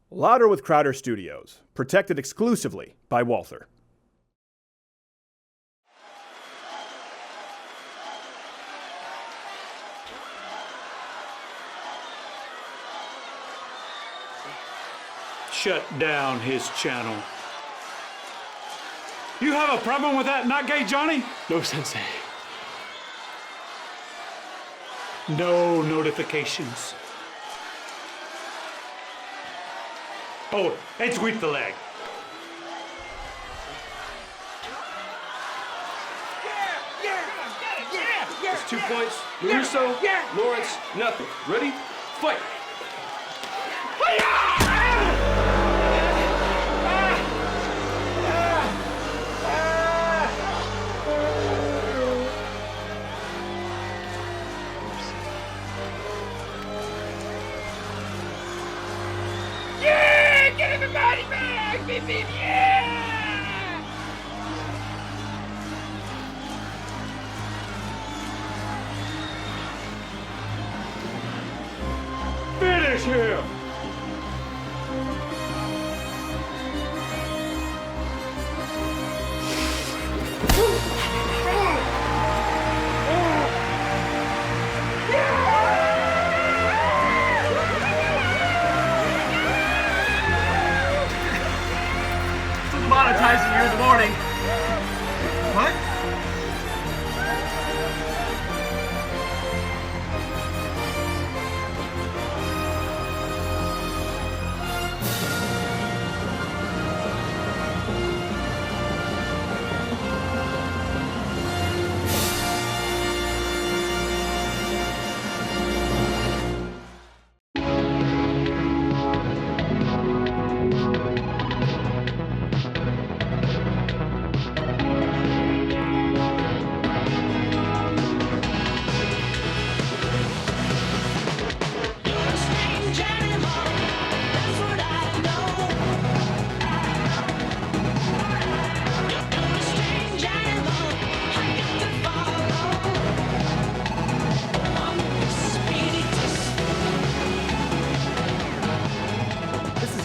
Louder with Crowder Studios, protected exclusively by Walther. Shut down his channel. You have a problem with that, not gay Johnny? No, Sensei. No notifications. Oh, and squeeze the leg. It's 2 points. Russo, Lawrence, nothing. Ready? Fight! Yeah! Get everybody back! Beep, beep, yeah! Finish him! Monetizing you in the morning. What?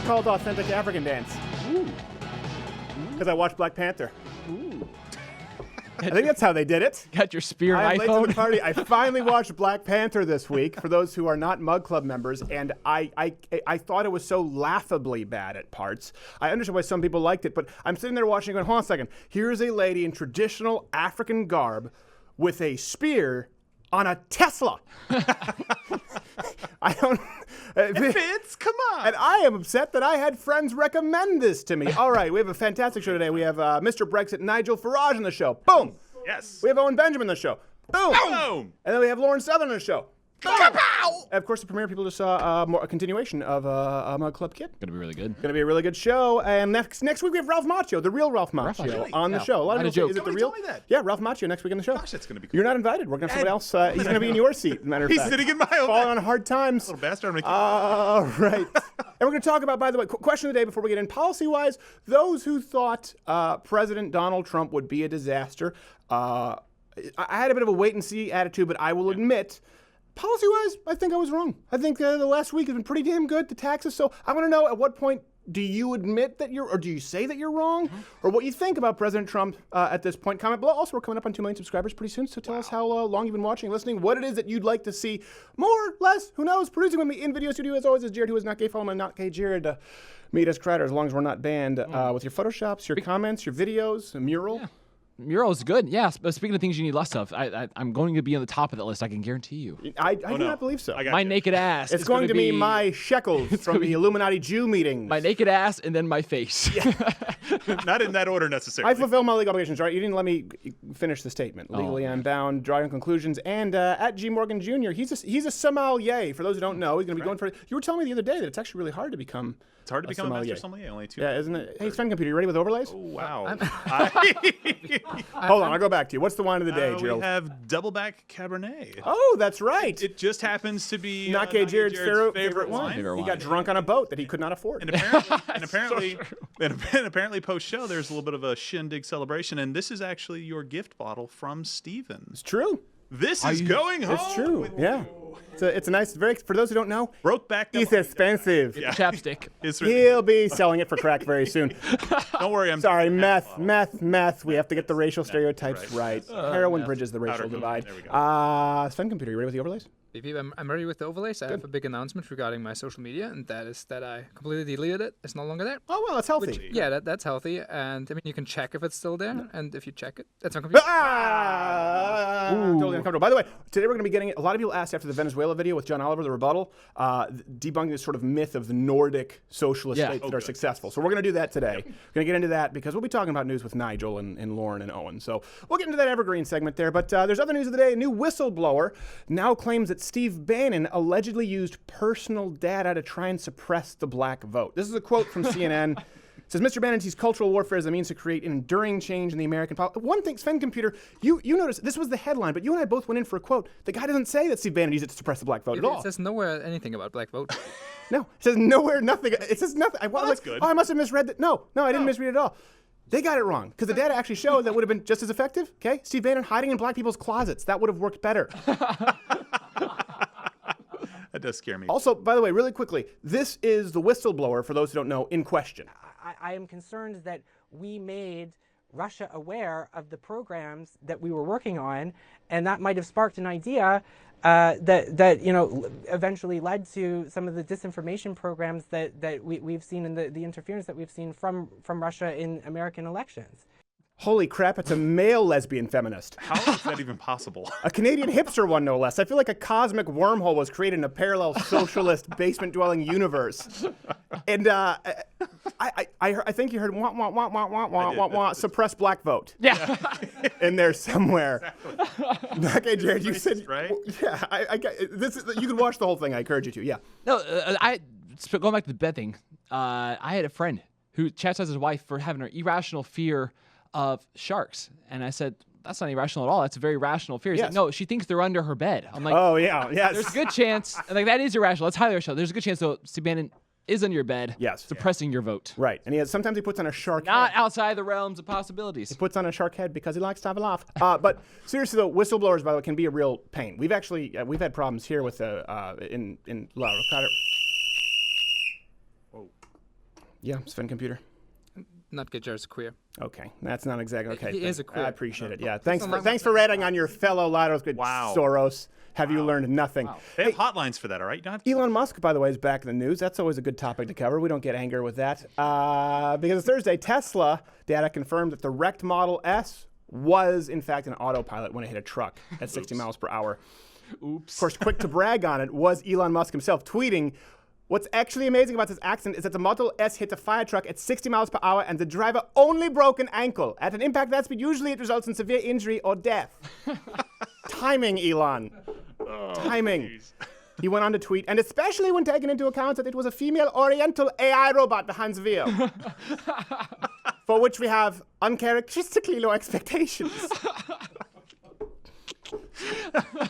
Called Authentic African Dance. Because I watched Black Panther. I think that's how they did it. Got your spear I am late to iPhone. the party. I finally watched Black Panther this week, for those who are not MugClub members, and I thought it was so laughably bad at parts. I understand why some people liked it, but I'm sitting there watching going, hold on a second. Here's a lady in traditional African garb with a spear on a Tesla. I don't... It fits, come on. And I am upset that I had friends recommend this to me. All right, we have a fantastic show today. We have Mr. Brexit, Nigel Farage on the show. Boom. Yes. We have Owen Benjamin on the show. Boom. Boom. And then we have Lauren Southern on the show. Kapow! And of course, the premiere people just saw a continuation of MugClub Kid. Gonna be really good. Gonna be a really good show. And next week we have Ralph Macchio, the real Ralph Macchio, Really? on the show. A lot of people say, is it the Somebody real? told me that. Yeah, Ralph Macchio next week on the show. Gosh, that's gonna be cool. You're not invited. We're gonna have somebody else. He's gonna be in your seat. Matter of He's fact. sitting in my own Falling bed. on hard times. Little bastard. I'm gonna All right. And we're going to talk about, by the way, question of the day before we get in. Policy-wise, those who thought President Donald Trump would be a disaster, I had a bit of a wait-and-see attitude, but I will admit, policy-wise, I think I was wrong. I think the last week has been pretty damn good, the taxes. So I want to know, at what point do you admit that or do you say that you're wrong? Or what you think about President Trump at this point? Comment below. Also, we're coming up on 2 million subscribers pretty soon, so tell us how long you've been watching and listening, what it is that you'd like to see more, less, who knows. Producing with me in video studio, as always, is Jared, who is not gay. Follow my not gay Jared. Meet us, Crowder, as long as we're not banned. With your photoshops, your comments, your videos, a mural. Yeah. Mural is good, yeah. But speaking of things you need less of, I'm going to be on the top of that list. I can guarantee you. I do not believe so. My naked ass. It's going to be my shekels from the Illuminati Jew meetings. My naked ass and then my face. Not in that order necessarily. I fulfill my legal obligations, right? You didn't let me finish the statement. Legally, I'm bound, drawing conclusions. And at G. Morgan Jr., he's a sommelier. For those who don't know, he's going to be going for. You were telling me the other day that it's actually really hard to become. It's hard to become a master sommelier. Only 2. Yeah, isn't it? Hey, Sven Computer, you ready with overlays? Oh, wow. Hold on, I'll go back to you. What's the wine of the day, Gerald? We have Doubleback Cabernet. Oh, that's right. It just happens to be Not gay Jared's favorite wine. He got drunk on a boat that he could not afford. And apparently, post-show, there's a little bit of a shindig celebration, and this is actually your gift bottle from Stevens. It's true. This is going home. It's true. with Yeah. you. It's a nice, very, for those who don't know, Brokeback. it's expensive. Yeah. Chapstick. It's He'll be selling it for crack very soon. Don't worry, I'm Sorry, meth. We have to get the racial stereotypes right. Heroin bridges the racial Powder. divide. There we go. Sven Computer, you ready with the overlays? I'm ready with the overlays. I have a big announcement regarding my social media, and that is that I completely deleted it. It's no longer there. Oh, well, it's healthy. Yeah, that's healthy. And I mean, you can check if it's still there. And if you check it, that's on computer. Totally uncomfortable. By the way, today we're going to be getting, a lot of people asked after the Venezuela video with John Oliver, the rebuttal, debunking this sort of myth of the Nordic socialist states that are successful. So we're going to do that today. We're going to get into that because we'll be talking about news with Nigel and Lauren and Owen. So we'll get into that evergreen segment there. But there's other news of the day. A new whistleblower now claims that Steve Bannon allegedly used personal data to try and suppress the black vote. This is a quote from CNN. It says, Mr. Bannon sees cultural warfare as a means to create an enduring change in the American politics. One thing, Sven Computer, you noticed, this was the headline, but you and I both went in for a quote. The guy doesn't say that Steve Bannon used it to suppress the black vote at all. It says nowhere anything about black vote. No, it says nowhere, nothing. It says nothing. that's good. Oh, I must have misread that. No, I didn't misread it at all. They got it wrong, because the data actually showed that would have been just as effective, okay? Steve Bannon hiding in black people's closets. That would have worked better. That does scare me. Also, by the way, really quickly, this is the whistleblower, for those who don't know, in question. I am concerned that we made Russia aware of the programs that we were working on, and that might have sparked an idea that eventually led to some of the disinformation programs that we've seen and the interference that we've seen from Russia in American elections. Holy crap, it's a male lesbian feminist. How is that even possible? A Canadian hipster one, no less. I feel like a cosmic wormhole was created in a parallel socialist basement-dwelling universe. And I think you heard wah, suppress black vote. Yeah. In there somewhere. Okay, Jared, you said right? Yeah, I this is, you can watch the whole thing. I encourage you to. Yeah. No, going back to the bed thing. I had a friend who chastised his wife for having an irrational fear of sharks, and I said, that's not irrational at all. That's a very rational fear. He's like, no, she thinks they're under her bed. I'm like, oh yeah, yes. There's a good chance, like that is irrational. That's highly irrational. There's a good chance though, Steve Bannon is under your bed, suppressing your vote. Right, and sometimes he puts on a shark Not head. outside the realms of possibilities. He puts on a shark head because he likes to have a laugh. But seriously though, whistleblowers, by the way, can be a real pain. We've actually we've had problems here with in La Rocada. Whoa. Yeah, Sven Computer. Not good, Jared's queer. Okay, that's not exactly okay. He is a queer. I appreciate it. Yeah, thanks for ratting on your fellow Lados. Wow. Soros. Have you learned nothing? Wow. They have hotlines for that, all right? You don't have to... Elon Musk, by the way, is back in the news. That's always a good topic to cover. We don't get anger with that. Because it's Thursday, Tesla data confirmed that the wrecked Model S was, in fact, an autopilot when it hit a truck at 60 miles per hour. Oops. Of course, quick to brag on it was Elon Musk himself, tweeting, what's actually amazing about this accident is that the Model S hit a fire truck at 60 miles per hour and the driver only broke an ankle. At an impact that speed, usually it results in severe injury or death. Timing, Elon. Timing. Geez. He went on to tweet, and especially when taking into account that it was a female Oriental AI robot behind the wheel, for which we have uncharacteristically low expectations.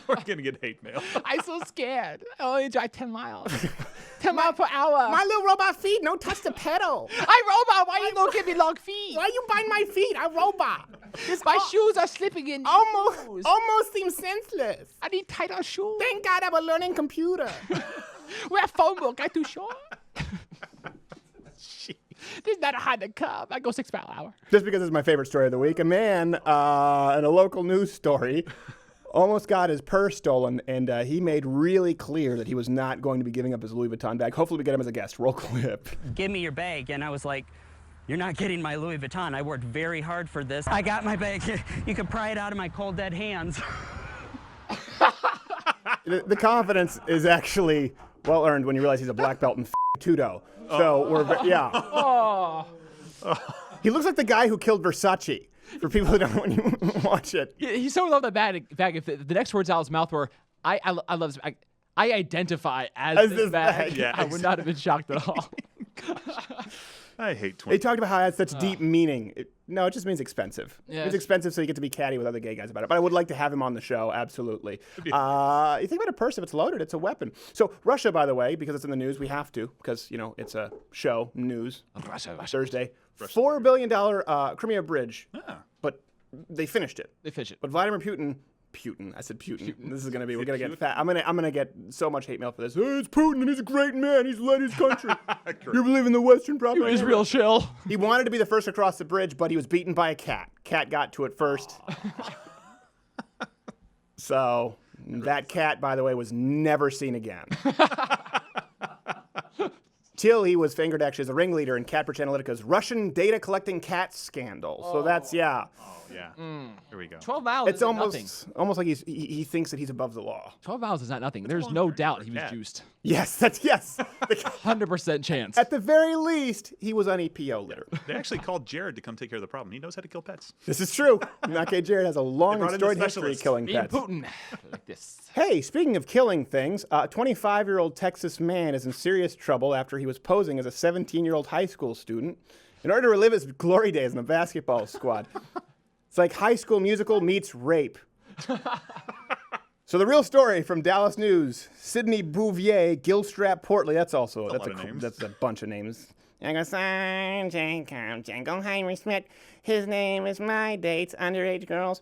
We're going to get hate mail. I'm so scared. I only drive 10 miles. 10 miles per hour. My little robot feet, no touch the pedal. I robot. Why you don't give me long feet? Why you bite my feet? I robot. My shoes are slipping in. Almost seems senseless. I need tighter shoes. Thank God I'm a learning computer. Wear phone book. I'm too short. This is not a Honda Cub. I go 6 miles an hour. Just because it's my favorite story of the week, a man in a local news story almost got his purse stolen, and he made really clear that he was not going to be giving up his Louis Vuitton bag. Hopefully we get him as a guest. Roll clip. Give me your bag. And I was like, you're not getting my Louis Vuitton. I worked very hard for this. I got my bag. You can pry it out of my cold, dead hands. The confidence is actually well earned when you realize he's a black belt in Trudeau. So Oh. He looks like the guy who killed Versace. For people who don't want to watch it. He so loved that bag. If the next words out of his mouth were, I love this bag. I identify as this bag. Yeah, I would not have been shocked at all. I hate They talked about how it has such deep meaning. It just means expensive. Yeah. It's expensive so you get to be catty with other gay guys about it. But I would like to have him on the show, absolutely. You think about a purse, if it's loaded, it's a weapon. So Russia, by the way, because it's in the news, we have to, because, it's a show, news, Thursday. $4 billion Crimea bridge, but they finished it. They finished it. But Vladimir Putin Putin. I said Putin. This is gonna be. We're gonna get fat. I'm gonna get so much hate mail for this. Hey, it's Putin, and he's a great man. He's led his country. You believe in the Western propaganda? Israel shill. He wanted to be the first across the bridge, but he was beaten by a cat. Cat got to it first. So that cat, by the way, was never seen again. Till he was fingered actually as a ringleader in Cambridge Analytica's Russian data collecting cat scandal. So that's, yeah. Oh, yeah. Here we go. 12 miles It's is nothing. almost like he thinks that he's above the law. 12 miles is not nothing. There's no doubt he was juiced. Yes, that's yes. 100% chance. At the very least, he was on EPO litter. They actually called Jared to come take care of the problem. He knows how to kill pets. This is true. Okay, Jared has a long and brought in storied the history of specialist. killing Me and pets. Putin. Like this. Hey, speaking of killing things, a 25-year-old Texas man is in serious trouble after he was posing as a 17-year-old high school student in order to relive his glory days in the basketball squad. It's like High School Musical meets rape. So the real story from Dallas News: Sidney Bouvier, Gilstrap Portley. That's a bunch of names. Django Heinrich Smith. His name is my dates. Underage girls.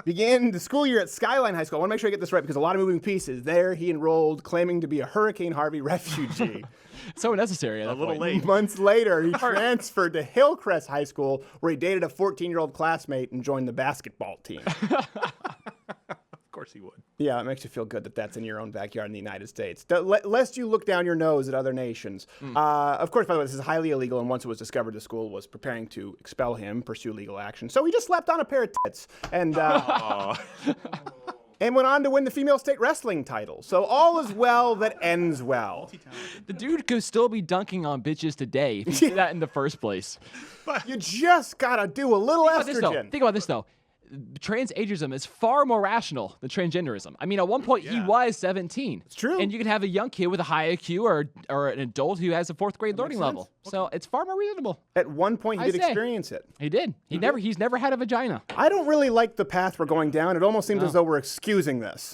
Began the school year at Skyline High School. I want to make sure I get this right because a lot of moving pieces. There, he enrolled, claiming to be a Hurricane Harvey refugee. So necessary. At that A little point. late. Months later, he transferred to Hillcrest High School, where he dated a 14-year-old classmate and joined the basketball team. Of course he would. Yeah, it makes you feel good that that's in your own backyard in the United States. Lest you look down your nose at other nations. Of course, by the way, this is highly illegal, and once it was discovered, the school was preparing to expel him, pursue legal action. So he just slapped on a pair of tits and and went on to win the female state wrestling title. So all is well that ends well. The dude could still be dunking on bitches today if he did that in the first place. You just gotta do a little estrogen. Think about this, though. Transageism is far more rational than transgenderism. I mean, at one point, he was 17. It's true. And you can have a young kid with a high IQ or an adult who has a fourth grade learning level. So it's far more reasonable. At one point, he did experience it. He did. He's never had a vagina. I don't really like the path we're going down. It almost seems as though we're excusing this.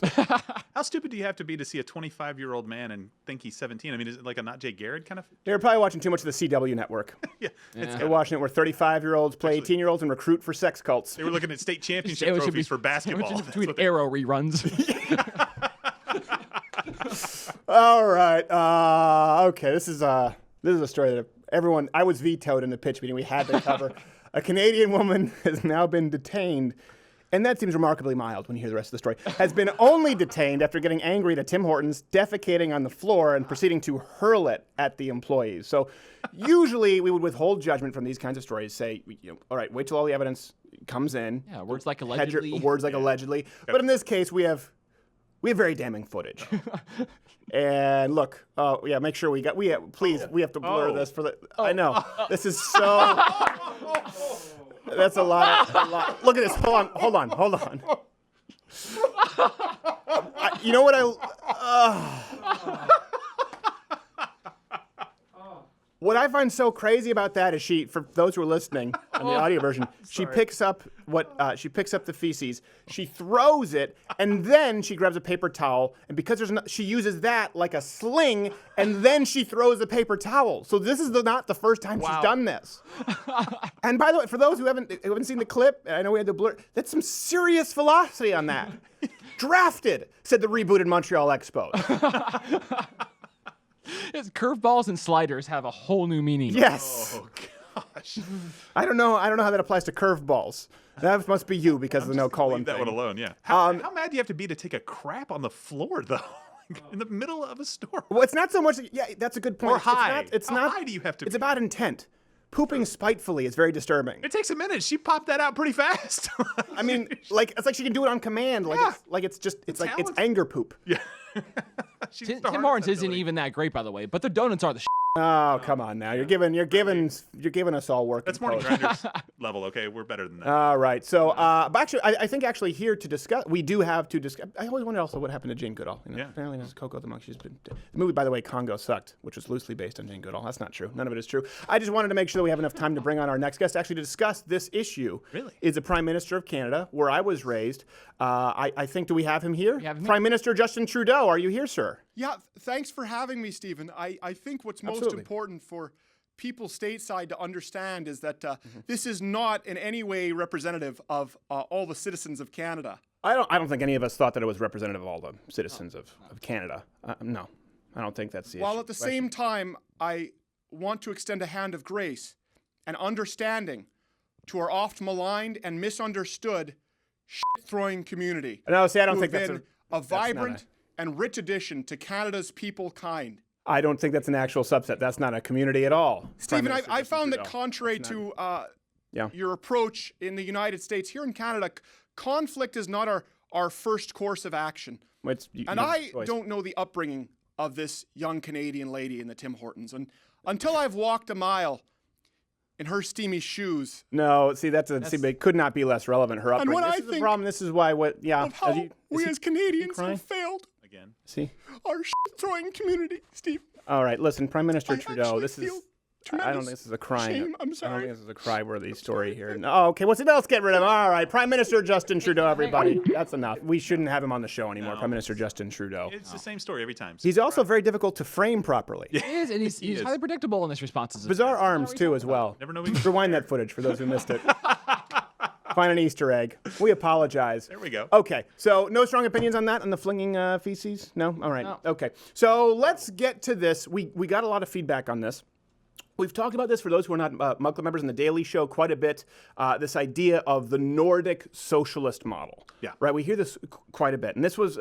How stupid do you have to be to see a 25-year-old man and think he's 17? I mean, is it like a Not Jay Garrett kind of? They're probably watching too much of the CW network. Yeah. They're watching it where 35-year-olds play 18-year-olds and recruit for sex cults. They were looking at state championship trophies for basketball. Between Arrow reruns. All right. Okay. This is a story that everyone. I was vetoed in the pitch meeting. We had to cover. A Canadian woman has now been detained, and that seems remarkably mild when you hear the rest of the story. Has been only detained after getting angry at a Tim Hortons, defecating on the floor, and proceeding to hurl it at the employees. So, usually we would withhold judgment from these kinds of stories. Say, all right, wait till all the evidence comes in. Yeah, words like allegedly. Allegedly. But in this case, we have very damning footage. And look, make sure we have to blur this for the. I know this is so. That's a lot. Look at this. Hold on. You know what What I find so crazy about that is for those who are listening on the audio version, she picks up the feces, she throws it, and then she grabs a paper towel, and because she uses that like a sling, and then she throws the paper towel. So this is not the first time she's done this. And by the way, for those who haven't seen the clip, I know we had to blur. That's some serious velocity on that. Drafted, said the rebooted Montreal Expos. Curveballs and sliders have a whole new meaning. Yes. Oh gosh. I don't know how that applies to curveballs. That must be you because of the no colon Leave that thing. one alone. Yeah. How mad do you have to be to take a crap on the floor though? In the middle of a store. Well, it's not so much. Yeah, that's a good point. Or high. It's How not. high do you have to It's be? about intent. Pooping spitefully is very disturbing. It takes a minute. She popped that out pretty fast. I mean, it's like she can do it on command. It's anger poop. Yeah. Tim Hortons isn't even that great, by the way, but their donuts are the Oh, come on now. You're giving us all work. That's Morning Grinders level, okay? We're better than that. All right. So, but actually, I think here to discuss, we do have to discuss. I always wonder also what happened to Jane Goodall. Apparently, there's Coco the Monkey. The movie, by the way, Congo sucked, which was loosely based on Jane Goodall. That's not true. None of it is true. I just wanted to make sure that we have enough time to bring on our next guest actually to discuss this issue. Really? Is the Prime Minister of Canada, where I was raised. I think, do we have him here? We have him Prime Minister Justin Trudeau, are you here, sir? Yeah, thanks for having me, Stephen. I think what's most Absolutely. important for people stateside to understand is that this is not in any way representative of all the citizens of Canada. I don't think any of us thought that it was representative of all the citizens of Canada. No, I don't think that's the While issue. at the same time, I want to extend a hand of grace and understanding to our oft maligned and misunderstood shit-throwing community. No, see, I don't who think have that's been a vibrant and rich addition to Canada's people kind. I don't think that's an actual subset. That's not a community at all. Stephen, I found that contrary to Yeah. your approach in the United States, here in Canada, conflict is not our first course of action. I don't know the upbringing of this young Canadian lady in the Tim Hortons. And until I've walked a mile in her steamy shoes. No, see, it could not be less relevant. Her upbringing. And when this I is the problem. This is why of how we as Canadians have failed Again. See? our shit-throwing community, Steve. All right, listen, Prime Minister Trudeau, this feel is. I don't think this is a crime. shame. I'm I sorry. don't think this is a cry-worthy story here. No, okay, let's get rid of him. All right, Prime Minister Justin Trudeau, everybody. That's enough. We shouldn't have him on the show anymore, Prime Minister Justin Trudeau. It's the same story every time. He's also very difficult to frame properly. He is, and he's is. highly predictable in his responses. Bizarre arms, too, as well. Never know. Rewind that footage for those who missed it. Find an Easter egg. We apologize. There we go. Okay, so no strong opinions on that, on the flinging feces? No? All right. No. Okay, so let's get to this. We got a lot of feedback on this. We've talked about this for those who are not MugClub members in the Daily Show quite a bit, this idea of the Nordic socialist model. Yeah. Right, we hear this quite a bit. And this was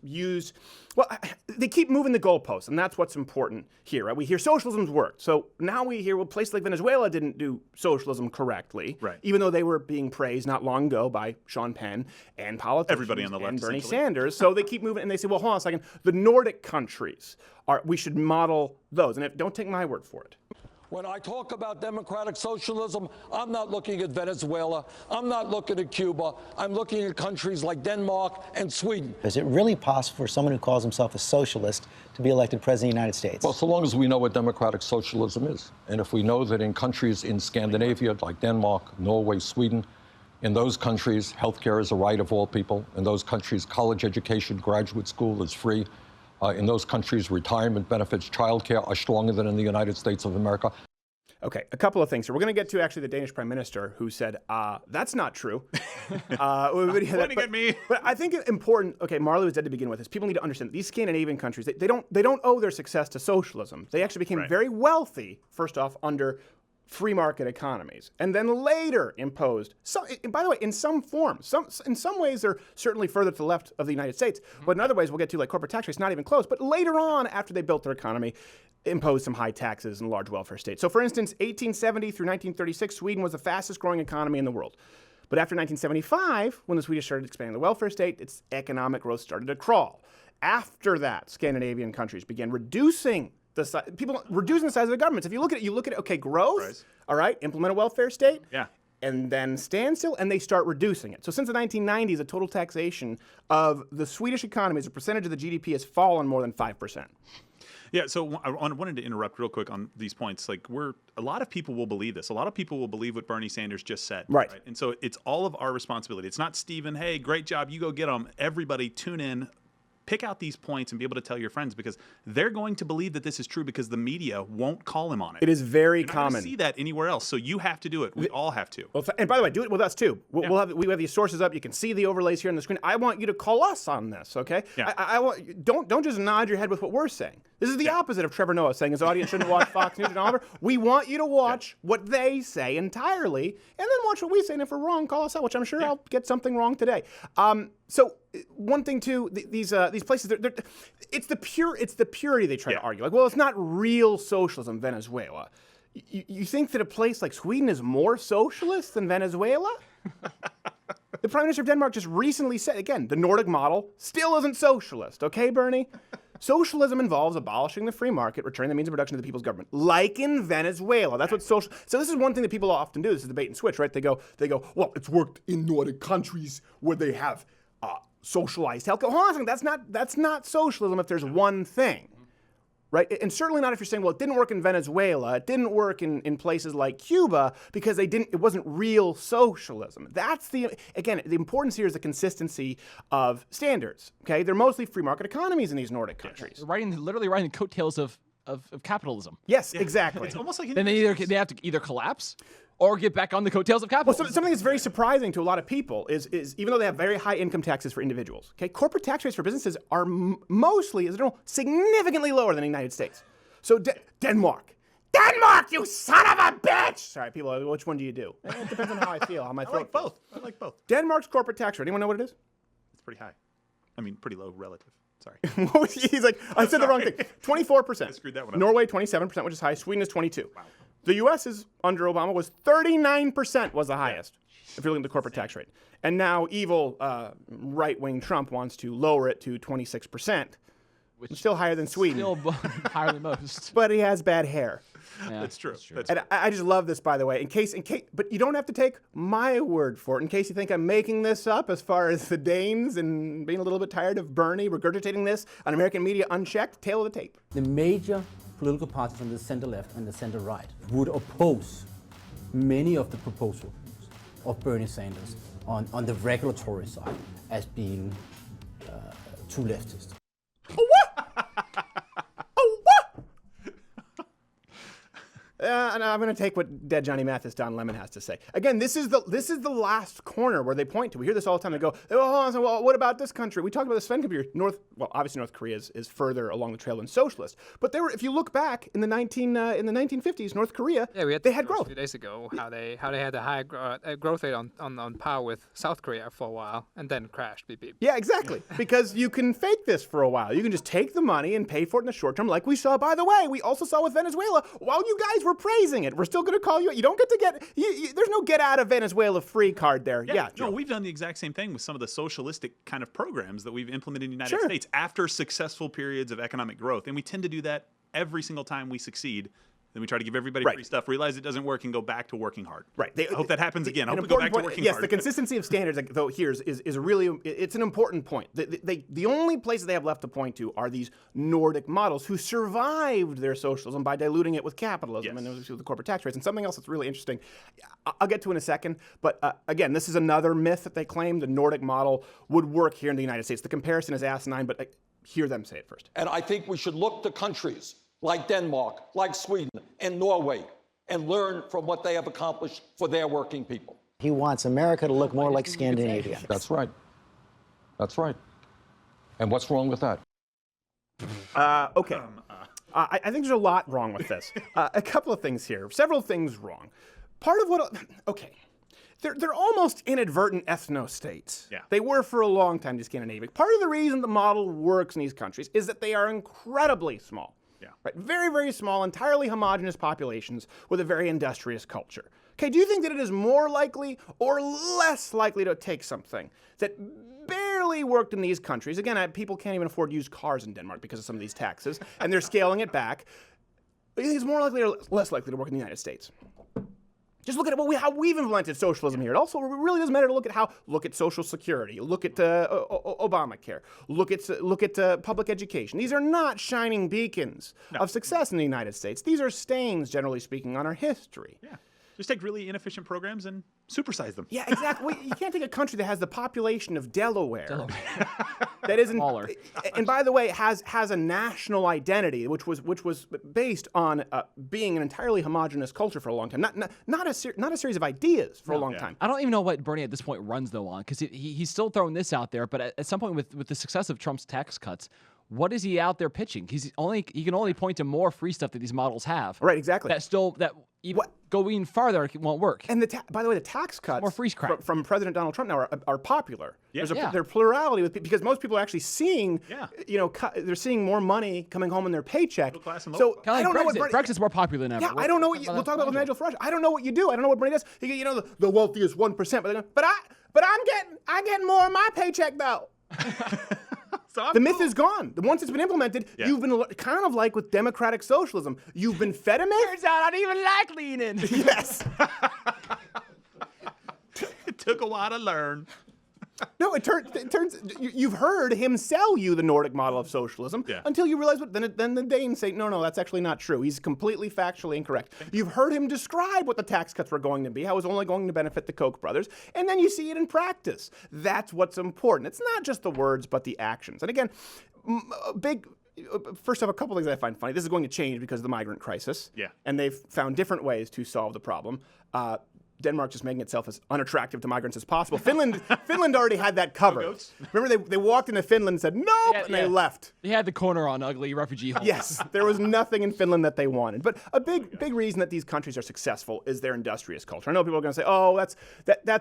used, well, they keep moving the goalposts, and that's what's important here, right? We hear socialism's worked. So now we hear, well, places like Venezuela didn't do socialism correctly. Right. Even though they were being praised not long ago by Sean Penn and politicians. Everybody on the left, and Bernie essentially. Sanders. So they keep moving, and they say, well, hold on a second. The Nordic countries, we should model those. And don't take my word for it. When I talk about democratic socialism, I'm not looking at Venezuela. I'm not looking at Cuba. I'm looking at countries like Denmark and Sweden. Is it really possible for someone who calls himself a socialist to be elected president of the United States? Well, so long as we know what democratic socialism is. And if we know that in countries in Scandinavia, like Denmark, Norway, Sweden, in those countries, healthcare is a right of all people. In those countries, college education, graduate school is free. In those countries, retirement benefits, childcare are stronger than in the United States of America. Okay, a couple of things. So we're going to get to actually the Danish Prime Minister who said, that's not true. Pointing at me. But I think it's important, okay, Marley was dead to begin with, is people need to understand that these Scandinavian countries, they don't owe their success to socialism. They actually became very wealthy, first off, under free market economies, and then later imposed. By the way, in some forms, in some ways they're certainly further to the left of the United States, but in other ways we'll get to, like corporate tax rates, not even close. But later on, after they built their economy, imposed some high taxes and large welfare states. So, for instance, 1870 through 1936, Sweden was the fastest growing economy in the world. But after 1975, when the Swedish started expanding the welfare state, its economic growth started to crawl. After that, Scandinavian countries began reducing the size of the governments. If you look at okay, growth, all right, implement a welfare state, and then stand still, and they start reducing it. So since the 1990s, the total taxation of the Swedish economy as a percentage of the GDP has fallen more than 5%. Yeah, so I wanted to interrupt real quick on these points. Like, a lot of people will believe this. A lot of people will believe what Bernie Sanders just said. Right. And so it's all of our responsibility. It's not Stephen, hey, great job, you go get them. Everybody tune in. Pick out these points and be able to tell your friends, because they're going to believe that this is true because the media won't call him on it. It is very You're not common. gonna see that anywhere else, so you have to do it. We all have to. Well, and by the way, do it with us too. We have these sources up. You can see the overlays here on the screen. I want you to call us on this, okay? Yeah. I want don't just nod your head with what we're saying. This is the opposite of Trevor Noah saying his audience shouldn't watch Fox News and Oliver. We want you to watch what they say entirely, and then watch what we say. And if we're wrong, call us out, which I'm sure I'll get something wrong today. So one thing too, these places, it's the purity they try to argue. Like, well, it's not real socialism, Venezuela. You think that a place like Sweden is more socialist than Venezuela? The Prime Minister of Denmark just recently said, again, the Nordic model still isn't socialist. Okay, Bernie? Socialism involves abolishing the free market, returning the means of production to the people's government, like in Venezuela. That's what social. So this is one thing that people often do. This is the bait and switch, right? They go, well, it's worked in Nordic countries where they have socialized health. Hold on a second. That's not socialism if there's one thing. Right? And certainly not if you're saying, well, it didn't work in Venezuela, it didn't work in places like Cuba because it wasn't real socialism. That's the importance here is the consistency of standards. Okay? They're mostly free market economies in these Nordic countries. Literally riding the coattails of of capitalism. Yes, exactly. It's almost like Then they have to either collapse or get back on the coattails of capitalism. Well, something that's very surprising to a lot of people is even though they have very high income taxes for individuals, okay, corporate tax rates for businesses are mostly, as a general, significantly lower than the United States. So Denmark, you son of a bitch! Sorry, people, which one do you do? It depends on how I feel, how my throat feels. I like both. Denmark's corporate tax rate, anyone know what it is? It's pretty high. I mean, pretty low relative. Sorry. He's like, I said the wrong thing. 24%. I screwed that one up. Norway, 27%, which is high. Sweden is 22%. Wow. The U.S. is, under Obama, was 39% was the highest, if you're looking at the corporate tax rate. And now evil right-wing Trump wants to lower it to 26%, which is still higher than Sweden. Still higher than most. But he has bad hair. Yeah, that's true. And I just love this, by the way. In case, but you don't have to take my word for it. In case you think I'm making this up, as far as the Danes and being a little bit tired of Bernie regurgitating this on American media unchecked, tail of the tape. The major political parties on the center left and the center right would oppose many of the proposals of Bernie Sanders on the regulatory side as being too leftist. And I'm going to take what dead Johnny Mathis Don Lemon has to say. Again, this is the last corner where they point to. We hear this all the time. They go, oh, well, what about this country? We talked about the Sven computer. Obviously North Korea is further along the trail than socialist. But if you look back in the 1950s, North Korea, they had growth. A few days ago, how they had a high growth rate on par with South Korea for a while, and then crashed. Beep, beep. Yeah, exactly. Because you can fake this for a while. You can just take the money and pay for it in the short term, like we saw. By the way, we also saw with Venezuela. While you guys were praising it, we're still going to call you. You don't get to get. There's no get out of Venezuela free card there. Yeah, no, we've done the exact same thing with some of the socialistic kind of programs that we've implemented in the United States after successful periods of economic growth, and we tend to do that every single time we succeed. Then we try to give everybody free stuff, realize it doesn't work, and go back to working hard. Right. I hope that happens again. I hope we go back to working hard. Yes, the consistency of standards, though, here is really, it's an important point. The only places they have left to point to are these Nordic models who survived their socialism by diluting it with capitalism and with the corporate tax rates. And something else that's really interesting, I'll get to in a second, but again, this is another myth that they claim the Nordic model would work here in the United States. The comparison is asinine, but hear them say it first. And I think we should look to countries like Denmark, like Sweden, and Norway, and learn from what they have accomplished for their working people. He wants America to look more like Scandinavia. That's right. That's right. And what's wrong with that? Okay. I think there's a lot wrong with this. A couple of things here. Several things wrong. Part of what... Okay. They're almost inadvertent ethno-states. Yeah. They were for a long time, the Scandinavian. Part of the reason the model works in these countries is that they are incredibly small. Yeah. Right? Very, very small, entirely homogenous populations with a very industrious culture. Okay, do you think that it is more likely or less likely to take something that barely worked in these countries? Again, people can't even afford used cars in Denmark because of some of these taxes, and they're scaling it back. Do you think it's more likely or less likely to work in the United States? Just look at how we've implemented socialism here. It also really doesn't matter to look at Social Security, look at Obamacare, look at public education. These are not shining beacons of success in the United States. These are stains, generally speaking, on our history. Yeah. Just take really inefficient programs and supersize them. Yeah, exactly. You can't take a country that has the population of Delaware. That isn't smaller. And by the way, has a national identity, which was based on being an entirely homogenous culture for a long time, not a series of ideas for a long time. I don't even know what Bernie at this point runs though on, because he's still throwing this out there. But at some point with the success of Trump's tax cuts, what is he out there pitching? He can only point to more free stuff that these models have. Right, exactly. Go even farther, it won't work. And by the way, the tax cuts more free crap from President Donald Trump now are popular. Yeah. There's plurality because most people are actually seeing, they're seeing more money coming home in their paycheck. So I don't know what Brexit's more popular than ever. Yeah, I don't know what we'll talk about with Nigel Farage. I don't know what you do. I don't know what Bernie does. The wealthiest 1%, but I'm getting more in my paycheck though. The myth is gone. Once it's been implemented, you've been kind of like with democratic socialism. You've been fed a myth. Turns out I don't even like leaning. Yes. It took a while to learn. No, it turns. You've heard him sell you the Nordic model of socialism until you realize then the Danes say, no, that's actually not true. He's completely factually incorrect. You've heard him describe what the tax cuts were going to be, how it was only going to benefit the Koch brothers, and then you see it in practice. That's what's important. It's not just the words, but the actions. And again, big first off, a couple things I find funny. This is going to change because of the migrant crisis. Yeah. And they've found different ways to solve the problem. Denmark just making itself as unattractive to migrants as possible. Finland already had that covered. Remember, they walked into Finland and said, nope, and they left. They had the corner on ugly refugee holes. Yes, there was nothing in Finland that they wanted. But a big reason that these countries are successful is their industrious culture. I know people are going to say, oh, that's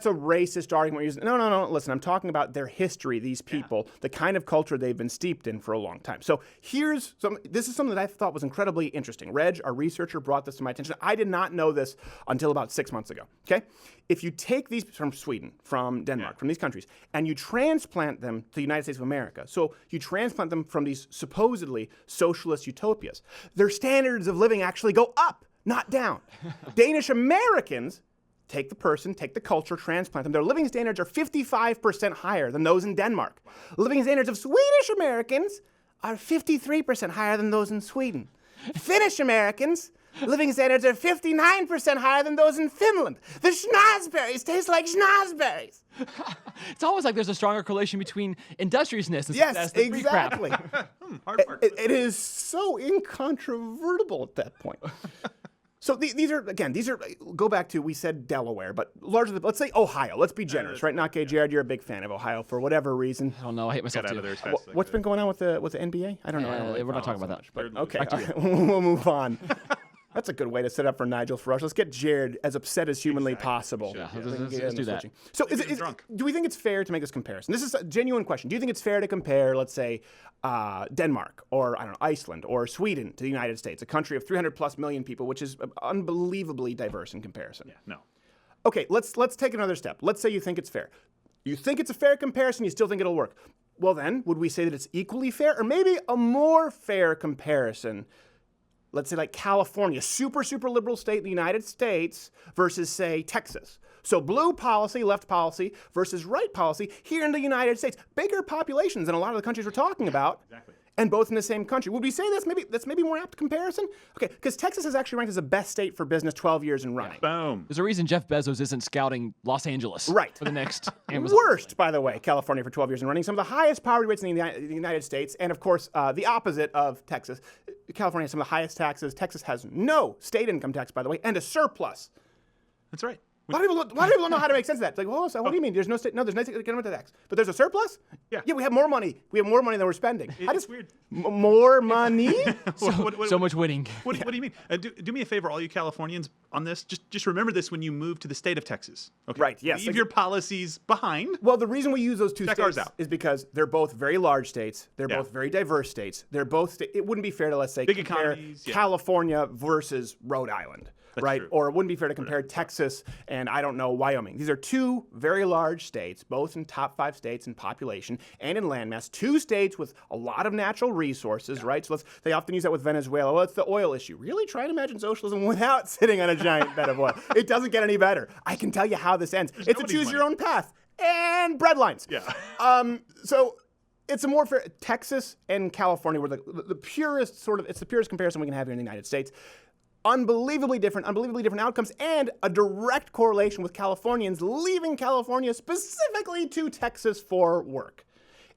a racist argument. No. Listen, I'm talking about their history, these people, the kind of culture they've been steeped in for a long time. So this is something that I thought was incredibly interesting. Reg, our researcher, brought this to my attention. I did not know this until about 6 months ago. Okay? If you take these from Sweden, from Denmark, from these countries, and you transplant them to the United States of America, so you transplant them from these supposedly socialist utopias, their standards of living actually go up, not down. Danish Americans take the culture, transplant them. Their living standards are 55% higher than those in Denmark. Living standards of Swedish Americans are 53% higher than those in Sweden. Finnish Americans, living standards are 59% higher than those in Finland. The schnozberries taste like schnozberries. It's almost like there's a stronger correlation between industriousness and success than free crap. Exactly. It is so incontrovertible at that point. So these are, go back to, we said Delaware, but largely, let's say Ohio. Let's be generous, right? Not gay, Jared, you're a big fan of Ohio for whatever reason. I don't know, I hate myself too. What's been going on with the NBA? I don't know. We're not talking about that. But okay, we'll move on. That's a good way to set up for Nigel Farage. Let's get Jared as upset as humanly possible. Yeah, let's do that. So do we think it's fair to make this comparison? This is a genuine question. Do you think it's fair to compare, let's say, Denmark or, I don't know, Iceland or Sweden to the United States, a country of 300 plus million people, which is unbelievably diverse in comparison? Yeah, no. Okay, let's take another step. Let's say you think it's fair. You think it's a fair comparison, you still think it'll work. Well then, would we say that it's equally fair? Or maybe a more fair comparison, let's say like California, super liberal state in the United States versus, say, Texas. So blue policy, left policy versus right policy here in the United States. Bigger populations than a lot of the countries we're talking about. Exactly. And both in the same country. Would we say that's maybe more apt comparison? Okay, because Texas is actually ranked as the best state for business 12 years in running. Boom. There's a reason Jeff Bezos isn't scouting Los Angeles for the next Amazon. Worst, by the way, California for 12 years in running. Some of the highest poverty rates in the United States. And of course, the opposite of Texas. California has some of the highest taxes. Texas has no state income tax, by the way, and a surplus. That's right. A lot of people don't know how to make sense of that. It's like, well, so what do you mean? There's no state. No, there's no income tax. But there's a surplus? Yeah. Yeah, we have more money. We have more money than we're spending. It's weird. More money? So much winning. What do you mean? Do me a favor, all you Californians, on this. Just remember this when you move to the state of Texas. Okay. Right, yes. Leave your policies behind. Well, the reason we use those two Check states ours out. is because they're both very large states. They're both very diverse states. They're both. It wouldn't be fair to, let's say, Big compare economies, California versus Rhode Island. That's right? true. Or it wouldn't be fair to compare Texas and, I don't know, Wyoming. These are two very large states, both in top 5 states in population and in landmass. 2 states with a lot of natural resources, right? So they often use that with Venezuela. Well, it's the oil issue. Really? Try to imagine socialism without sitting on a giant bed of oil. It doesn't get any better. I can tell you how this ends. It's a choose your own path and breadlines. Yeah. So it's a more fair. Texas and California were the purest it's the purest comparison we can have here in the United States. Unbelievably different outcomes, and a direct correlation with Californians leaving California specifically to Texas for work.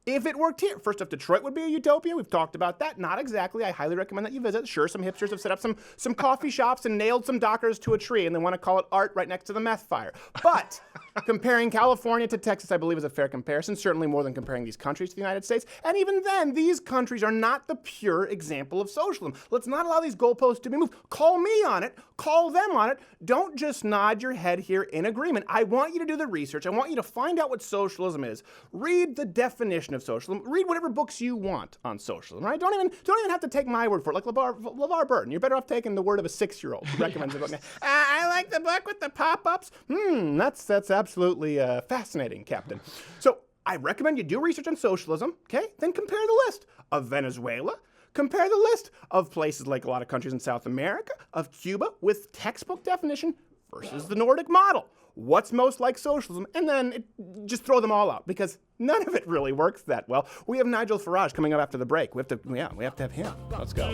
If it worked here, first off, Detroit would be a utopia. We've talked about that. Not exactly. I highly recommend that you visit. Sure, some hipsters have set up some coffee shops and nailed some dockers to a tree, and they want to call it art right next to the meth fire. But comparing California to Texas, I believe, is a fair comparison, certainly more than comparing these countries to the United States. And even then, these countries are not the pure example of socialism. Let's not allow these goalposts to be moved. Call me on it. Call them on it. Don't just nod your head here in agreement. I want you to do the research. I want you to find out what socialism is. Read the definition of socialism. Read whatever books you want on socialism, right? Don't even have to take my word for it, like LeVar Burton. You're better off taking the word of a 6-year-old who recommends a book. I like the book with the pop-ups. That's absolutely fascinating, Captain. So I recommend you do research on socialism, okay? Then compare the list of Venezuela. Compare the list of places like a lot of countries in South America, of Cuba, with textbook definition versus the Nordic model. What's most like socialism? And then just throw them all out, because none of it really works that well. We have Nigel Farage coming up after the break. We have to have him. Let's go.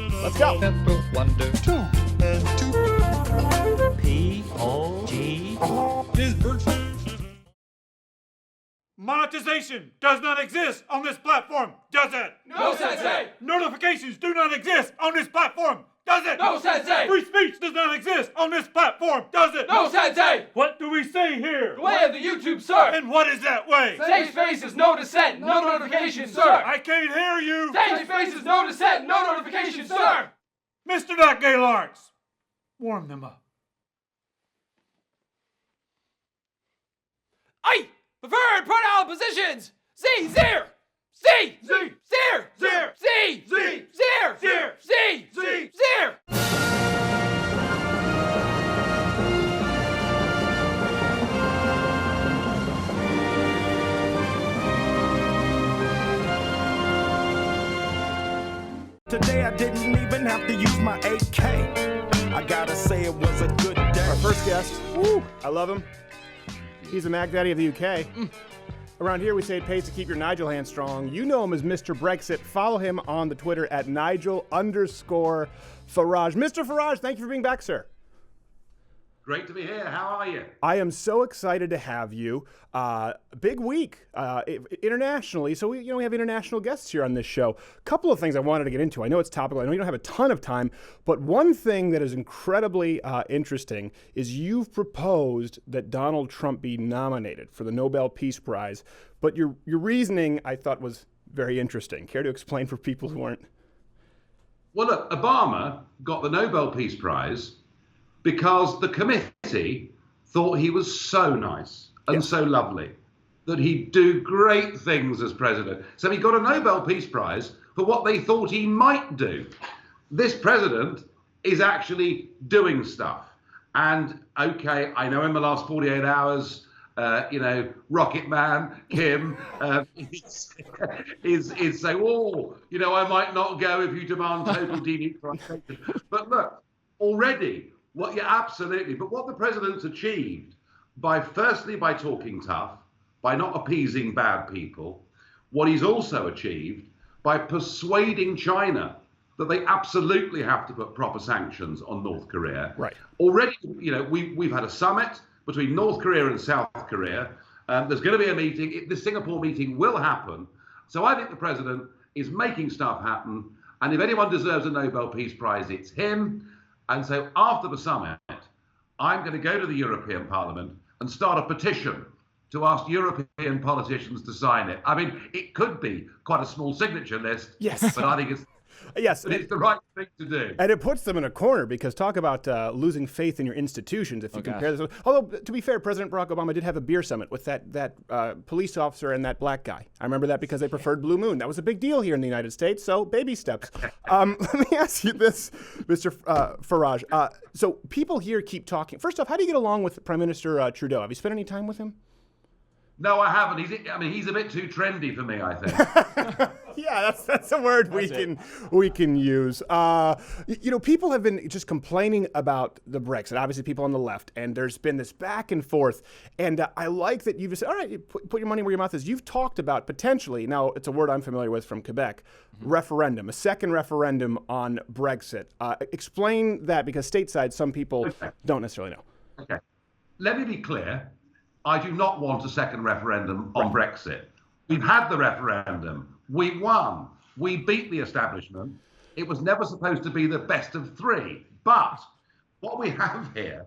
Wonder 2 and 2. POG. Monetization does not exist on this platform, does it? No, Sensei! Notifications do not exist on this platform, does it? No, Sensei! Free speech does not exist on this platform, does it? No, Sensei! What do we say here? The way of the YouTube, sir! And what is that way? Safe spaces, no dissent, no notifications, sir! I can't hear you! Safe spaces, no dissent, no notifications, sir! Mr. Not Gay Lawrence, warm them up. Aye! Preferred pronoun positions! Z, zero! Z! Z! Zero! Zero! Z! Z! Zero! Zero! Z! Z! Zero! Today I didn't even have to use my AK. I gotta say it was a good day. Our first guest, woo, I love him. He's the Mac Daddy of the UK. Around here we say it pays to keep your Nigel hand strong. You know him as Mr. Brexit. Follow him on the Twitter at Nigel_Farage. Mr. Farage, thank you for being back, sir. Great to be here. How are you? I am so excited to have you. Big week internationally. So we have international guests here on this show. A couple of things I wanted to get into. I know it's topical. I know you don't have a ton of time, but one thing that is incredibly interesting is you've proposed that Donald Trump be nominated for the Nobel Peace Prize. But your reasoning, I thought, was very interesting. Care to explain for people who aren't? Well, look, Obama got the Nobel Peace Prize because the committee thought he was so nice and so lovely that he'd do great things as president. So he got a Nobel Peace Prize for what they thought he might do. This president is actually doing stuff. And okay, I know in the last 48 hours, Rocket Man, Kim, is saying, I might not go if you demand total denuclearization. But look, already, but what the president's achieved by talking tough, by not appeasing bad people, what he's also achieved by persuading China that they absolutely have to put proper sanctions on North Korea. Right. Already, we've had a summit between North Korea and South Korea. There's going to be a meeting. The Singapore meeting will happen. So I think the president is making stuff happen. And if anyone deserves a Nobel Peace Prize, it's him. And so after the summit, I'm going to go to the European Parliament and start a petition to ask European politicians to sign it. I mean, it could be quite a small signature list, yes, but I think it's yes, it's the right thing to do. And it puts them in a corner because talk about losing faith in your institutions if you compare this. Although, to be fair, President Barack Obama did have a beer summit with that police officer and that black guy. I remember that because they preferred Blue Moon. That was a big deal here in the United States, so baby steps. Let me ask you this, Mr. Farage. So people here keep talking. First off, how do you get along with Prime Minister Trudeau? Have you spent any time with him? No, I haven't. He's a bit too trendy for me, I think. Yeah, that's a word we can use. People have been just complaining about the Brexit. Obviously, people on the left, and there's been this back and forth. And I like that you've said, all right, put your money where your mouth is. You've talked about potentially, now it's a word I'm familiar with from Quebec, referendum, a second referendum on Brexit. Explain that because stateside, some people don't necessarily know. Okay, let me be clear. I do not want a second referendum on Brexit. We've had the referendum. We won. We beat the establishment. It was never supposed to be the best of three. But what we have here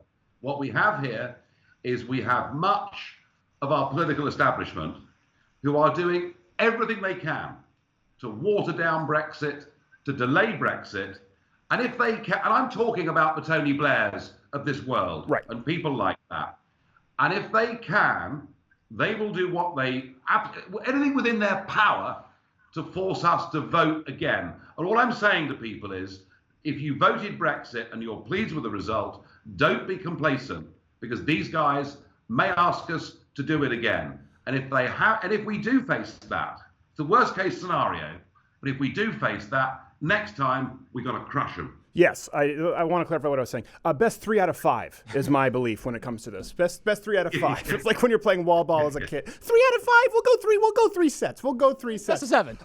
is we have much of our political establishment who are doing everything they can to water down Brexit, to delay Brexit. And if they can, and I'm talking about the Tony Blairs of this world, right, and people like that. And if they can, they will do anything within their power to force us to vote again. And all I'm saying to people is, if you voted Brexit and you're pleased with the result, don't be complacent, because these guys may ask us to do it again. And if we do face that, it's the worst case scenario, but if we do face that, next time we're going to crush them. Yes, I want to clarify what I was saying. Best 3 out of 5 is my belief when it comes to this. Best 3 out of 5. It's like when you're playing wall ball as a kid. 3 out of 5. We'll go 3. We'll go 3 sets. We'll go 3 sets. Best of 7.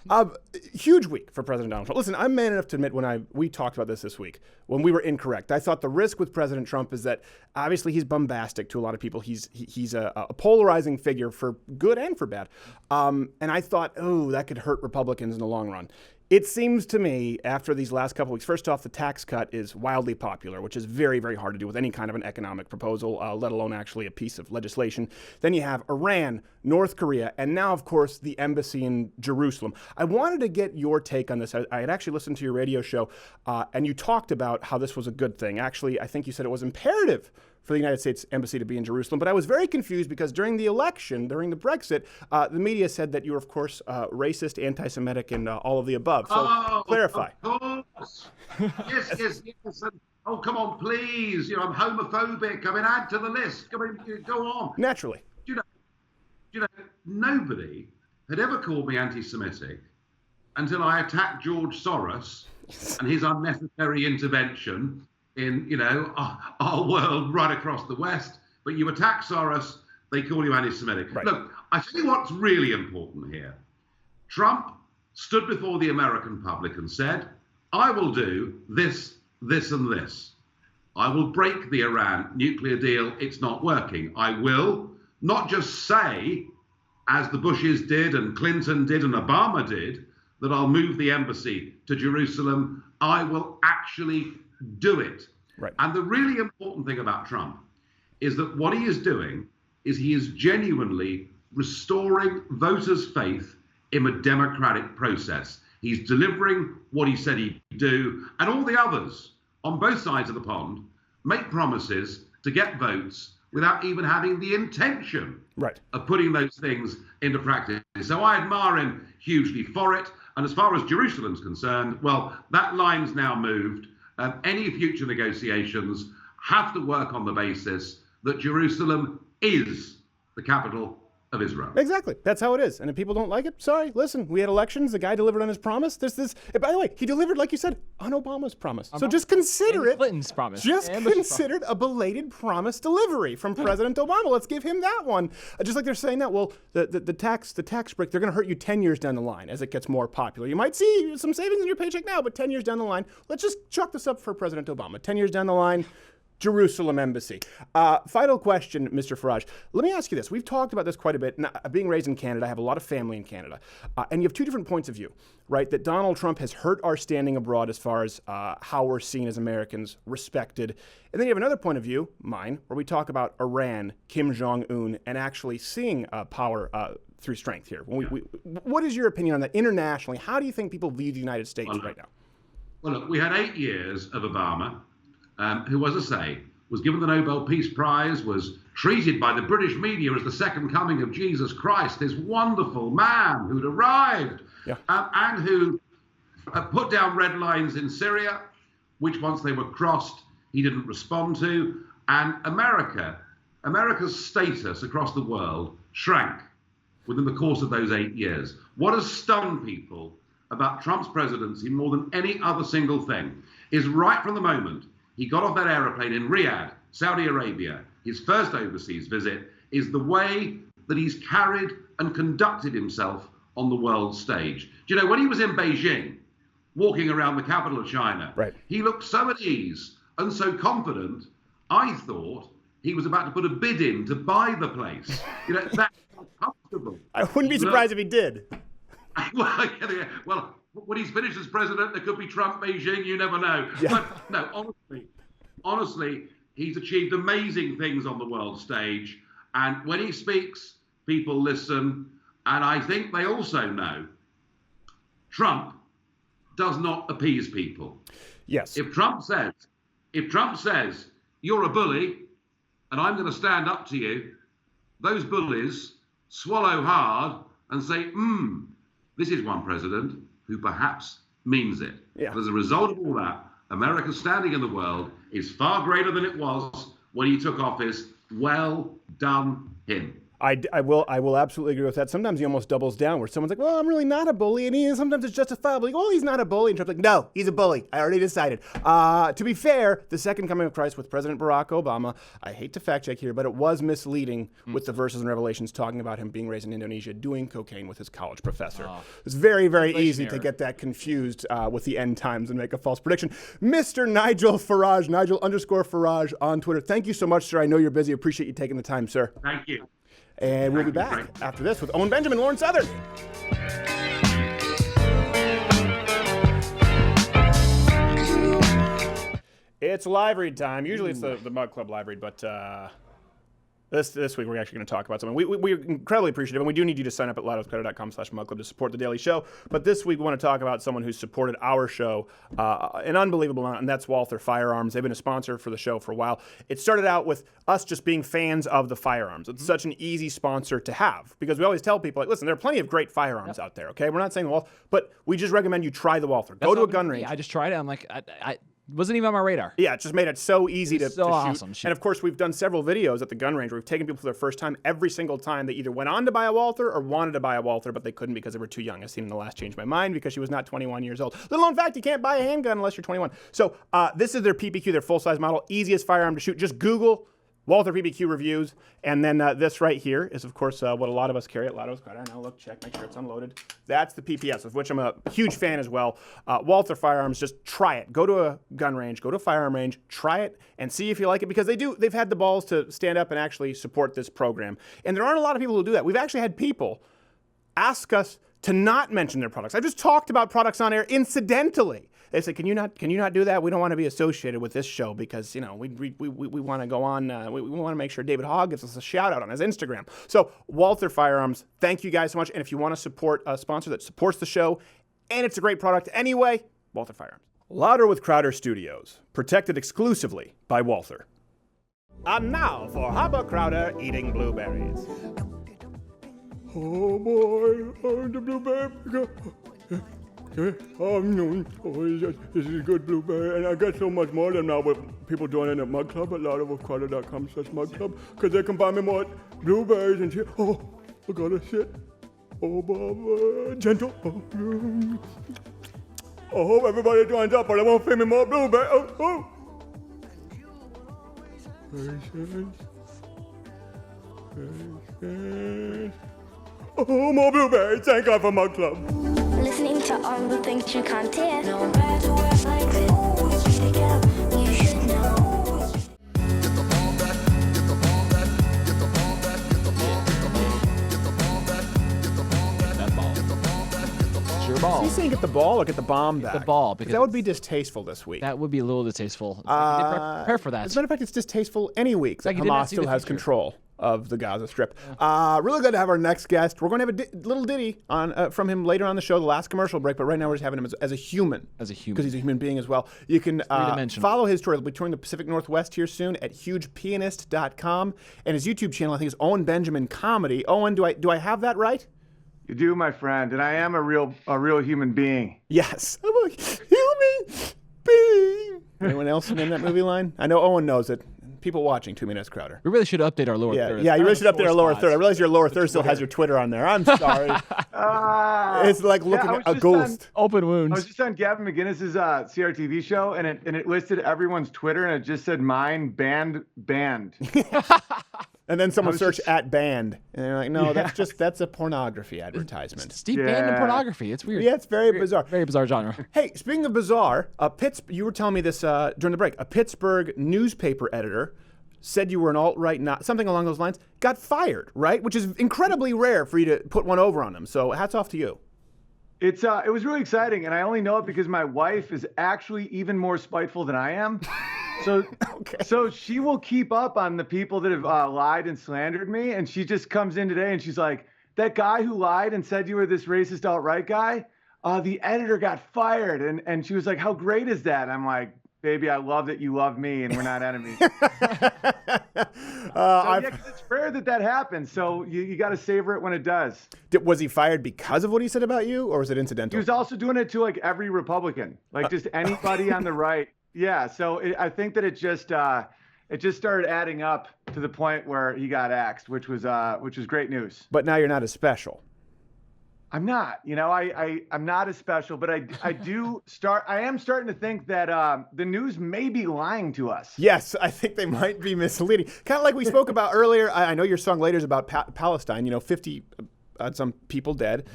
Huge week for President Donald Trump. Listen, I'm man enough to admit when we talked about this week when we were incorrect. I thought the risk with President Trump is that obviously he's bombastic to a lot of people. He's a polarizing figure for good and for bad. And I thought, oh, that could hurt Republicans in the long run. It seems to me, after these last couple of weeks, first off, the tax cut is wildly popular, which is very, very hard to do with any kind of an economic proposal, let alone actually a piece of legislation. Then you have Iran, North Korea, and now, of course, the embassy in Jerusalem. I wanted to get your take on this. I had actually listened to your radio show, and you talked about how this was a good thing. Actually, I think you said it was imperative for the United States Embassy to be in Jerusalem. But I was very confused because during the election, during the Brexit, the media said that you were, of course, racist, anti-Semitic, and all of the above. So clarify. Of course. Yes. And, oh, come on, please. I'm homophobic. Add to the list. Go on. Naturally. You know, nobody had ever called me anti-Semitic until I attacked George Soros and his unnecessary intervention in, our world right across the West. But you attack Soros, they call you anti-Semitic. Right. Look, I tell you what's really important here. Trump stood before the American public and said, I will do this, this, and this. I will break the Iran nuclear deal. It's not working. I will not just say, as the Bushes did and Clinton did and Obama did, that I'll move the embassy to Jerusalem. I will actually do it. Right. And the really important thing about Trump is that what he is doing is he is genuinely restoring voters' faith in a democratic process. He's delivering what he said he'd do, and all the others on both sides of the pond make promises to get votes without even having the intention of putting those things into practice. So I admire him hugely for it. And as far as Jerusalem's concerned, well, that line's now moved. Any future negotiations have to work on the basis that Jerusalem is the capital of Israel. Exactly. That's how it is. And if people don't like it, sorry, listen, we had elections. The guy delivered on his promise. By the way, he delivered, like you said, on Obama's promise. So just consider it. Clinton's promise. Just consider it a belated promise delivery from President Obama. Let's give him that one. Just like they're saying that, well, the tax break, they're going to hurt you 10 years down the line as it gets more popular. You might see some savings in your paycheck now, but 10 years down the line, let's just chalk this up for President Obama. 10 years down the line, Jerusalem embassy. Final question, Mr. Farage. Let me ask you this. We've talked about this quite a bit. Now, being raised in Canada, I have a lot of family in Canada. And you have two different points of view, right? That Donald Trump has hurt our standing abroad as far as how we're seen as Americans, respected. And then you have another point of view, mine, where we talk about Iran, Kim Jong-un, and actually seeing power through strength here. What is your opinion on that internationally? How do you think people view the United States right now? Well, look, we had 8 years of Obama, who, as I say, was given the Nobel Peace Prize, was treated by the British media as the second coming of Jesus Christ, this wonderful man who'd arrived and who put down red lines in Syria, which once they were crossed, he didn't respond to. And America's status across the world shrank within the course of those 8 years. What has stunned people about Trump's presidency more than any other single thing is right from the moment he got off that aeroplane in Riyadh, Saudi Arabia, his first overseas visit, is the way that he's carried and conducted himself on the world stage. Do you know, when he was in Beijing, walking around the capital of China, he looked so at ease and so confident, I thought he was about to put a bid in to buy the place. That's comfortable. I wouldn't be surprised if he did. Well, when he's finished as president, there could be Trump, Beijing, you never know. Yeah. But no, honestly, he's achieved amazing things on the world stage. And when he speaks, people listen. And I think they also know Trump does not appease people. Yes. If Trump says, you're a bully and I'm going to stand up to you, those bullies swallow hard and say, this is one president who perhaps means it. Yeah. As a result of all that, America's standing in the world is far greater than it was when he took office. Well done him. I will absolutely agree with that. Sometimes he almost doubles down where someone's like, well, I'm really not a bully. And sometimes it's justifiable. Like, oh, he's not a bully. And Trump's like, no, he's a bully. I already decided. To be fair, the second coming of Christ with President Barack Obama, I hate to fact check here, but it was misleading with the verses and revelations talking about him being raised in Indonesia doing cocaine with his college professor. It's very, very easy to get that confused with the end times and make a false prediction. Mr. Nigel Farage, Nigel_Farage on Twitter. Thank you so much, sir. I know you're busy. Appreciate you taking the time, sir. Thank you. And we'll be back after this with Owen Benjamin, Lauren Southern. It's live read time. Usually it's the MugClub live read, but this week we're actually going to talk about something. We're incredibly appreciative, and we do need you to sign up at loudequescredit.com/MugClub to support the daily show. But this week we want to talk about someone who's supported our show an unbelievable amount, and that's Walther Firearms. They've been a sponsor for the show for a while. It started out with us just being fans of the firearms. It's such an easy sponsor to have because we always tell people, like, listen, there are plenty of great firearms out there, okay? We're not saying the Walther, but we just recommend you try the Walther. Go to a gun range. I just tried it. I'm like, I wasn't even on my radar. Yeah, it just made it so easy to awesome. shoot. And of course, we've done several videos at the gun range where we've taken people for their first time. Every single time they either went on to buy a Walther or wanted to buy a Walther, but they couldn't because they were too young. I've seen in the last change my mind because she was not 21 years old. Little known fact, you can't buy a handgun unless you're 21. So this is their PPQ, their full-size model, easiest firearm to shoot. Just Google Walther PPQ reviews, and then this right here is, of course, what a lot of us carry at Lotto's Credit. Now, look, check, make sure it's unloaded. That's the PPS, of which I'm a huge fan as well. Walther Firearms, just try it. Go to a gun range, go to a firearm range, try it, and see if you like it, because they've had the balls to stand up and actually support this program. And there aren't a lot of people who do that. We've actually had people ask us to not mention their products. I just talked about products on air incidentally. They said, can you not do that? We don't want to be associated with this show because, you know, we want to go on. We want to make sure David Hogg gives us a shout out on his Instagram. So Walther Firearms, thank you guys so much. And if you want to support a sponsor that supports the show, and it's a great product anyway, Walther Firearms. Louder with Crowder Studios, protected exclusively by Walther. And now for Hubba Crowder eating blueberries. Oh boy, the blueberry. This is a good blueberry, and I got so much more than now with people joining at MugClub at louderwithcrowder.com/MugClub, because they can buy me more blueberries and shit. Oh, I gotta sit. Oh, Baba, gentle. I hope everybody joins up, but I won't feed me more blueberries. Patience. Oh, more blueberries. Thank God for MugClub. Listening to all the things you can't hear. No matter what like this, you get up, you should know. Get the ball back, get the ball back, get the ball back, get the ball, get the ball, get the ball back, get the ball back, that ball. Get the ball back, get the ball. It's your ball. Is he saying get the ball or get the bomb back? Get the ball. Because that would be distasteful this week. That would be a little distasteful. Prepare for that. As a matter of fact, it's distasteful any week that like Hamas still has control of the Gaza Strip. Really good to have our next guest. We're going to have a little ditty on from him later on the show, the last commercial break, but right now we're just having him as a human. As a human. Because he's a human being as well. You can follow his tour. He'll be touring the Pacific Northwest here soon at hugepianist.com. And his YouTube channel, I think, is Owen Benjamin Comedy. Owen, do I have that right? You do, my friend, and I am a real human being. Yes. I'm a human being. Anyone else in that movie line? I know Owen knows it. People watching 2 Minutes Crowder. We really should update our lower third. Yeah, you really should update our lower third. I realize your lower third still has your Twitter on there. I'm sorry. It's like looking at a ghost. Open wounds. I was just on Gavin McGinnis's CRTV show, and it listed everyone's Twitter, and it just said mine banned. And then someone searched at banned, and they're like, no, that's a pornography advertisement. Steve banned in pornography. It's weird. Yeah, it's very bizarre. Very bizarre genre. Hey, speaking of bizarre, you were telling me this during the break. A Pittsburgh newspaper editor said you were an alt-right, something along those lines, got fired, right? Which is incredibly rare for you to put one over on them. So hats off to you. It was really exciting, and I only know it because my wife is actually even more spiteful than I am. So she will keep up on the people that have lied and slandered me, and she just comes in today and she's like, that guy who lied and said you were this racist alt-right guy, the editor got fired. And she was like, how great is that? I'm like, baby, I love that you love me and we're not enemies. Cause it's rare that happens, so you got to savor it when it does. Was he fired because of what he said about you, or was it incidental? He was also doing it to like every Republican, like just anybody on the right. Yeah, so I think that it just, it just started adding up to the point where he got axed, which was great news. But now you're not as special. I'm not, I'm not as special, but I am starting to think that the news may be lying to us. Yes, I think they might be misleading. Kind of like we spoke about earlier. I know your song later is about Palestine. 50 some people dead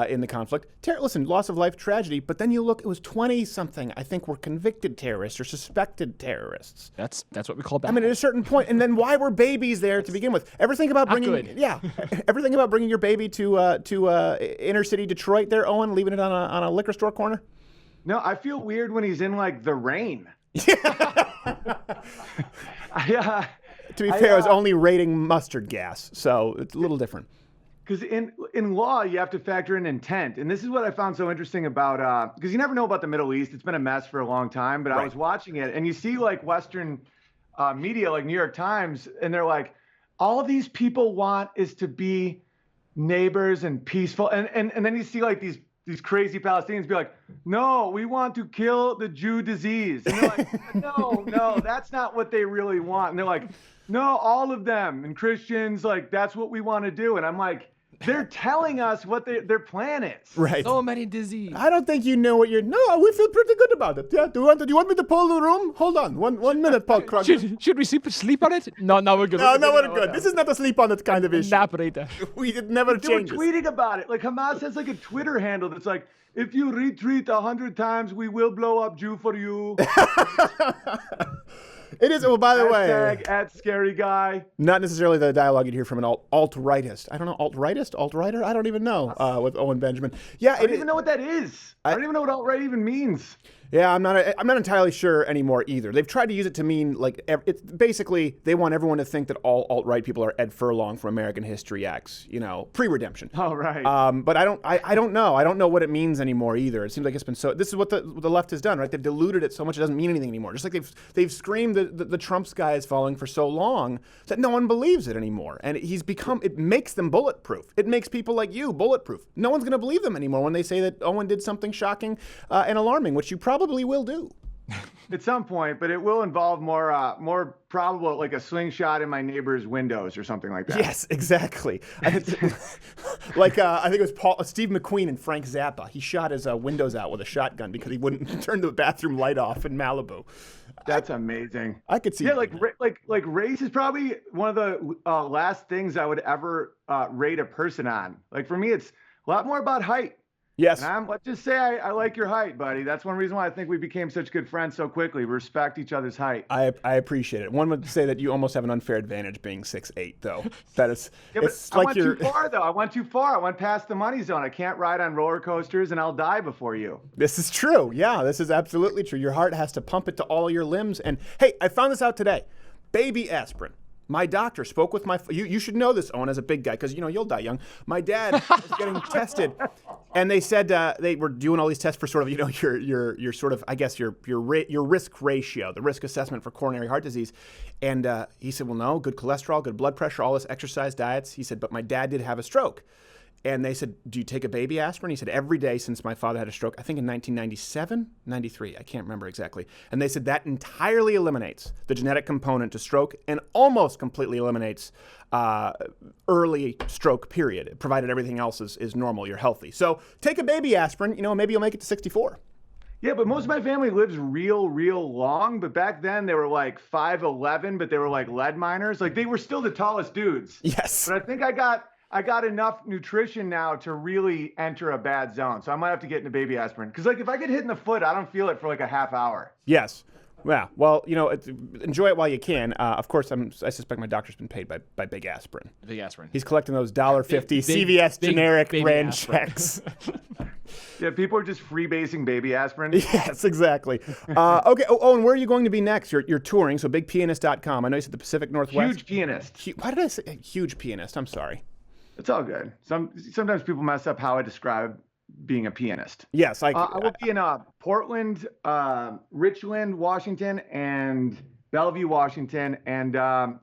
in the conflict. Listen, loss of life, tragedy. But then you look, it was 20-something. I think were convicted terrorists or suspected terrorists. That's what we call bad. I mean, at a certain point, and then why were babies there to begin with? Ever think about bringing? Everything about bringing your baby to inner city Detroit? There, Owen, leaving it on a liquor store corner. No, I feel weird when he's in like the rain. To be fair, I was only rating mustard gas, so it's a little different. Because in law, you have to factor in intent. And this is what I found so interesting about, because you never know about the Middle East. It's been a mess for a long time, but I was watching it, and you see like Western media, like New York Times, and they're like, all these people want is to be neighbors and peaceful. And then you see like these crazy Palestinians be like, no, we want to kill the Jew disease. And they're like, no, that's not what they really want. And they're like, no, all of them and Christians, like, that's what we want to do. And I'm like, they're telling us what their plan is. Right. So many disease. I don't think you know what you're. No, we feel pretty good about it. Yeah. Do you want me to pull the room? Hold on. One minute, Paul Krugman. Should we sleep on it? No, we're good. No, we're good. This is not a sleep on it kind of issue. It never They were changes. tweeting about it. Like Hamas has like a Twitter handle that's like, if you retweet 100 times, we will blow up Jew for you. It is. Well, by the way, at scary guy. Not necessarily the dialogue you'd hear from an alt-rightist. I don't know, alt-rightist, alt-righter. I don't even know. With Owen Benjamin. Yeah, I don't even know what that is. I don't even know what alt-right even means. Yeah, I'm not entirely sure anymore either. They've tried to use it to mean like it's basically they want everyone to think that all alt-right people are Ed Furlong from American History X, pre-redemption. Oh, right. But I don't know. I don't know what it means anymore either. It seems like it's been so. This is what the left has done, right? They've diluted it so much it doesn't mean anything anymore. Just like they've screamed the Trump sky is falling for so long that no one believes it anymore, and it makes them bulletproof. It makes people like you bulletproof. No one's going to believe them anymore when they say that Owen did something shocking and alarming, which you probably will do. At some point, but it will involve more probable, like a slingshot in my neighbor's windows or something like that. Yes, exactly. I think it was Steve McQueen and Frank Zappa. He shot his windows out with a shotgun because he wouldn't turn the bathroom light off in Malibu. That's amazing. I could see. Yeah, like race is probably one of the last things I would ever rate a person on. Like for me, it's a lot more about height. Yes. And let's just say I like your height, buddy. That's one reason why I think we became such good friends so quickly. We respect each other's height. I appreciate it. One would say that you almost have an unfair advantage being 6'8", though. That is. Yeah, but I went too far, though. I went too far. I went past the money zone. I can't ride on roller coasters, and I'll die before you. This is true. Yeah, this is absolutely true. Your heart has to pump it to all your limbs. And hey, I found this out today. Baby aspirin. My doctor spoke with you should know this, Owen, as a big guy, because you'll die young. My dad was getting tested, and they said they were doing all these tests for sort of your sort of, I guess, your risk ratio, the risk assessment for coronary heart disease. And he said, well, no, good cholesterol, good blood pressure, all this exercise, diets. He said, but my dad did have a stroke. And they said, do you take a baby aspirin? He said, every day since my father had a stroke, I think in 1997, 93, I can't remember exactly. And they said that entirely eliminates the genetic component to stroke and almost completely eliminates early stroke period, provided everything else is normal, you're healthy. So take a baby aspirin, maybe you'll make it to 64. Yeah, but most of my family lives real long. But back then they were like 5'11", but they were like lead miners. Like they were still the tallest dudes. Yes. But I think I got enough nutrition now to really enter a bad zone. So I might have to get into baby aspirin. Because like if I get hit in the foot, I don't feel it for like a half hour. Yes. Yeah. Well, enjoy it while you can. Of course, I suspect my doctor's been paid by Big Aspirin. Big Aspirin. He's collecting those $1.50 CVS generic brand aspirin. checks. Yeah, people are just freebasing baby aspirin. Yes, exactly. Okay. Oh, and where are you going to be next? You're touring, so bigpianist.com. I know you said the Pacific Northwest. Huge pianist. Why did I say huge pianist? I'm sorry. It's all good. Sometimes people mess up how I describe being a pianist. Yes, I will be in Portland, Richland, Washington, and Bellevue, Washington. And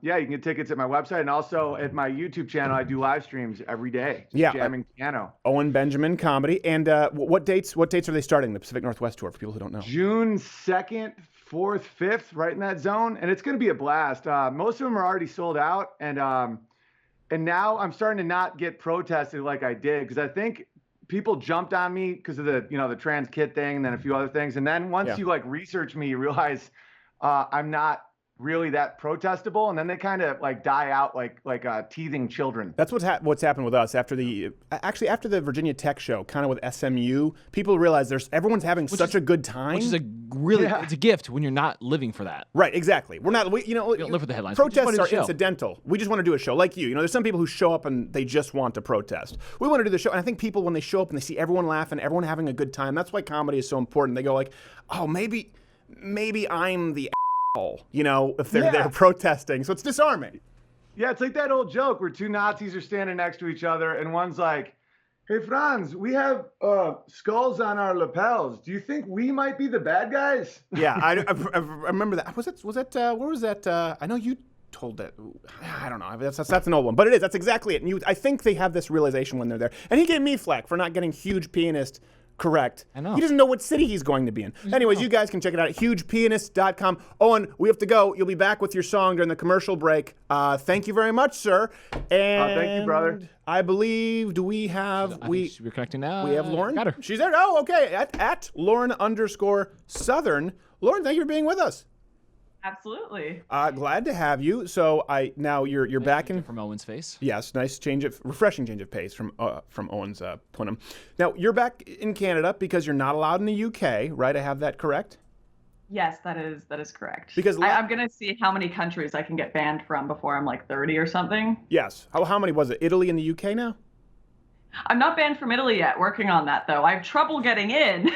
you can get tickets at my website and also at my YouTube channel. I do live streams every day. Jamming piano. Owen Benjamin Comedy. And what dates are they starting? The Pacific Northwest tour for people who don't know. June 2nd 4th, 5th, right in that zone, and it's going to be a blast. Most of them are already sold out, and now I'm starting to not get protested like I did, because I think people jumped on me because of the the trans kid thing, and then a few other things, and then once you like research me, you realize I'm not really that protestable, and then they kind of like die out like teething children. That's what's happened with us after the Virginia Tech show, kind of with SMU. People realize everyone's having such a good time, which is it's a gift when you're not living for that. Right, exactly. We're not, you don't live for the headlines. Protests are incidental. We just want to do a show like you. There's some people who show up and they just want to protest. We want to do the show, and I think people, when they show up and they see everyone laughing, everyone having a good time, that's why comedy is so important. They go like, oh, maybe I'm the if they're there protesting. So it's disarming. Yeah, it's like that old joke where two Nazis are standing next to each other, and one's like, hey, Franz, we have skulls on our lapels. Do you think we might be the bad guys? Yeah, I remember that. Was it where was that? I know you told that. I don't know. That's an old one, but it is. That's exactly it. And I think they have this realization when they're there. And he gave me flack for not getting Huge Pianist correct. I know. He doesn't know what city he's going to be in. Anyways, you guys can check it out at hugepianist.com. Owen, we have to go. You'll be back with your song during the commercial break. Thank you very much, sir. And thank you, brother. I believe, we're connecting now. We have Lauren. Got her. She's there. Oh, okay. At Lauren_Southern. Lauren, thank you for being with us. Absolutely. Glad to have you. So now you're back in from Owen's face. Yes, refreshing change of pace from Owen's punum. Now you're back in Canada because you're not allowed in the UK, right? I have that correct? Yes, that is correct. Because I'm gonna see how many countries I can get banned from before I'm like 30 or something. Yes. How many was it? Italy and the UK now? I'm not banned from Italy yet. Working on that though. I have trouble getting in.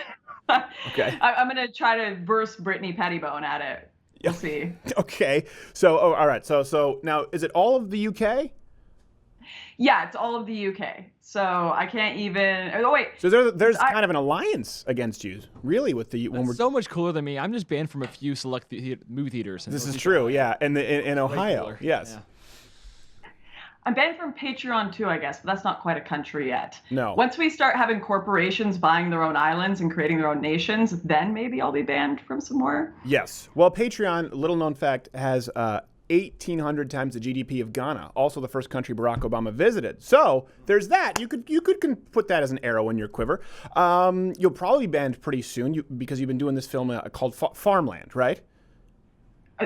Okay. I'm gonna try to verse Brittany Pettibone at it. We'll see. Okay. So, all right. So now, is it all of the UK? Yeah, it's all of the UK. So I can't even. Oh wait. So there's kind of an alliance against you, really, with the. When we're so much cooler than me. I'm just banned from a few select movie theaters. This is true. Yeah, and in Ohio. Yes. Yeah. I'm banned from Patreon too, I guess, but that's not quite a country yet. No. Once we start having corporations buying their own islands and creating their own nations, then maybe I'll be banned from some more. Yes. Well, Patreon, little known fact, has 1,800 times the GDP of Ghana. Also, the first country Barack Obama visited. So there's that. You could put that as an arrow in your quiver. You'll probably be banned pretty soon because you've been doing this film called Farmland, right?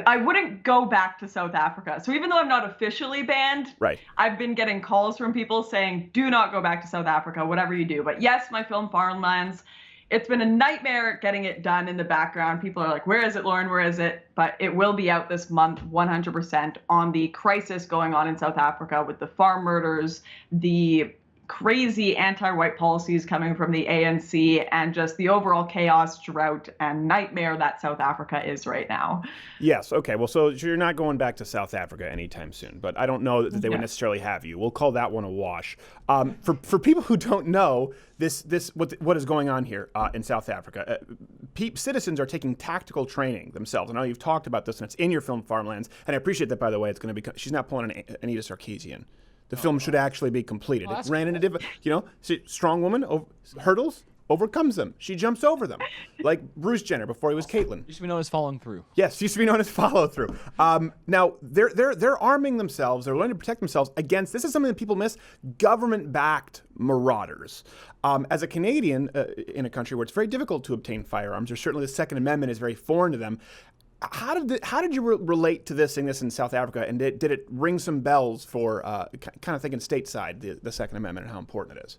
I wouldn't go back to South Africa. So even though I'm not officially banned, right, I've been getting calls from people saying, do not go back to South Africa, whatever you do. But yes, my film Farmlands, it's been a nightmare getting it done in the background. People are like, where is it, Lauren? Where is it? But it will be out this month, 100%, on the crisis going on in South Africa with the farm murders, the crazy anti-white policies coming from the ANC, and just the overall chaos, drought, and nightmare that South Africa is right now. Yes. Okay. Well, so you're not going back to South Africa anytime soon, but I don't know that they would necessarily have you. We'll call that one a wash. For people who don't know what is going on here in South Africa, citizens are taking tactical training themselves. I know you've talked about this, and it's in your film Farmlands, and I appreciate that, by the way. It's going to be. She's not pulling an Anita Sarkeesian. The film should actually be completed. It ran into strong woman hurdles, overcomes them. She jumps over them, like Bruce Jenner before he was Caitlyn. Used to be known as following through. Yes, used to be known as follow through. Now they're arming themselves. They're learning to protect themselves against. This is something that people miss: government-backed marauders. As a Canadian in a country where it's very difficult to obtain firearms, or certainly the Second Amendment is very foreign to them. How did you relate to seeing this in South Africa, and did it ring some bells for kind of thinking stateside, the Second Amendment, and how important it is?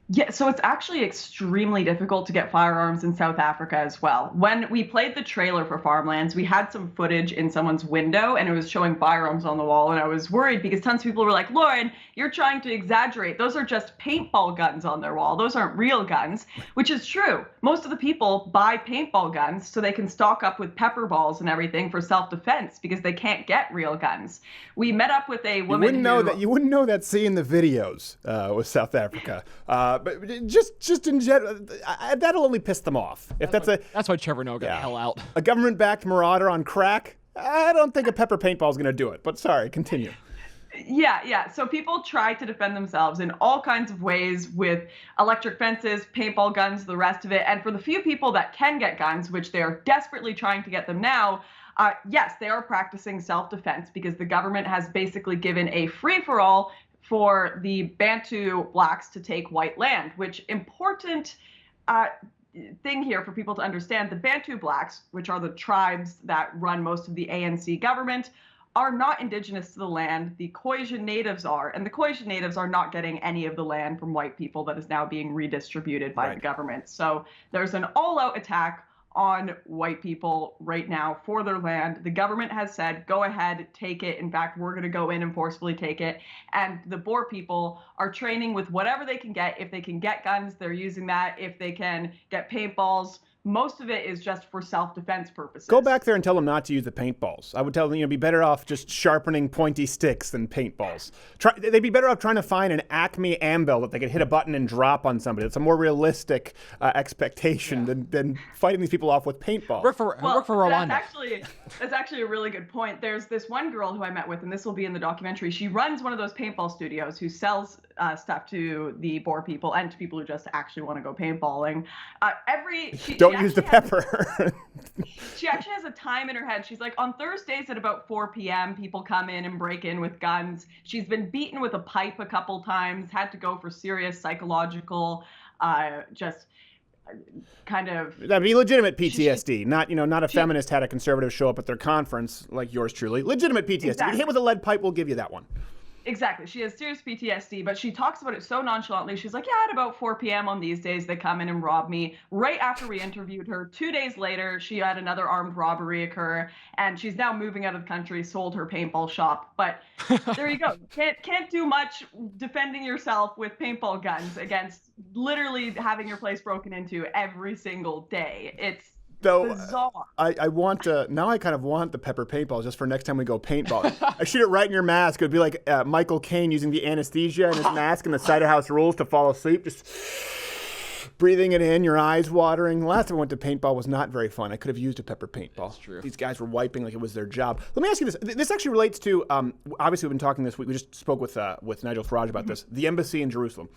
Yeah, so it's actually extremely difficult to get firearms in South Africa as well. When we played the trailer for Farmlands, we had some footage in someone's window and it was showing firearms on the wall, and I was worried because tons of people were like, Lauren, you're trying to exaggerate. Those are just paintball guns on their wall. Those aren't real guns, which is true. Most of the people buy paintball guns so they can stock up with pepper balls and everything for self-defense because they can't get real guns. We met up with a woman You wouldn't know that seeing the videos with South Africa. But just in general, that'll only piss them off. That's why Trevor Noah got the hell out. A government-backed marauder on crack. I don't think a pepper paintball is going to do it. But sorry, continue. Yeah. So people try to defend themselves in all kinds of ways with electric fences, paintball guns, the rest of it. And for the few people that can get guns, which they are desperately trying to get them now, yes, they are practicing self-defense because the government has basically given a free-for-all for the Bantu blacks to take white land, which important thing here for people to understand. The Bantu blacks, which are the tribes that run most of the ANC government, are not indigenous to the land. The Khoisan natives are, and the Khoisan natives are not getting any of the land from white people that is now being redistributed by the government. So there's an all-out attack on white people right now for their land. The government has said, go ahead, take it. In fact, we're going to go in and forcefully take it. And the Boer people are training with whatever they can get. If they can get guns, they're using that. If they can get paintballs, most of it is just for self-defense purposes. Go back there and tell them not to use the paintballs. I would tell them, be better off just sharpening pointy sticks than paintballs. They'd be better off trying to find an Acme Ambil that they could hit a button and drop on somebody. That's a more realistic expectation than fighting these people off with paintballs. Work for Rwanda. That's actually a really good point. There's this one girl who I met with, and this will be in the documentary. She runs one of those paintball studios who sells stuff to the Boer people and to people who just actually want to go paintballing. Don't use the pepper. She actually has a time in her head. She's like, on Thursdays at about 4 p.m., people come in and break in with guns. She's been beaten with a pipe a couple times, had to go for serious psychological, just kind of... That'd be legitimate PTSD, not a feminist had a conservative show up at their conference like yours truly. Legitimate PTSD. Exactly. You hit with a lead pipe, we'll give you that one. Exactly. She has serious PTSD, but she talks about it so nonchalantly. She's like, yeah, at about 4 p.m. on these days, they come in and rob me. Right after we interviewed her, 2 days later, she had another armed robbery occur, and she's now moving out of the country, sold her paintball shop. But there you go. Can't do much defending yourself with paintball guns against literally having your place broken into every single day. It's bizarre. I want now I kind of want the pepper paintball just for next time we go paintball. I shoot it right in your mask. It would be like Michael Caine using the anesthesia in his mask and the Cider House Rules to fall asleep. Just breathing it in, your eyes watering. Last time I went to paintball was not very fun. I could have used a pepper paintball. That's true. These guys were wiping like it was their job. Let me ask you this. This actually relates to, obviously we've been talking this week. We just spoke with Nigel Farage about this. The embassy in Jerusalem.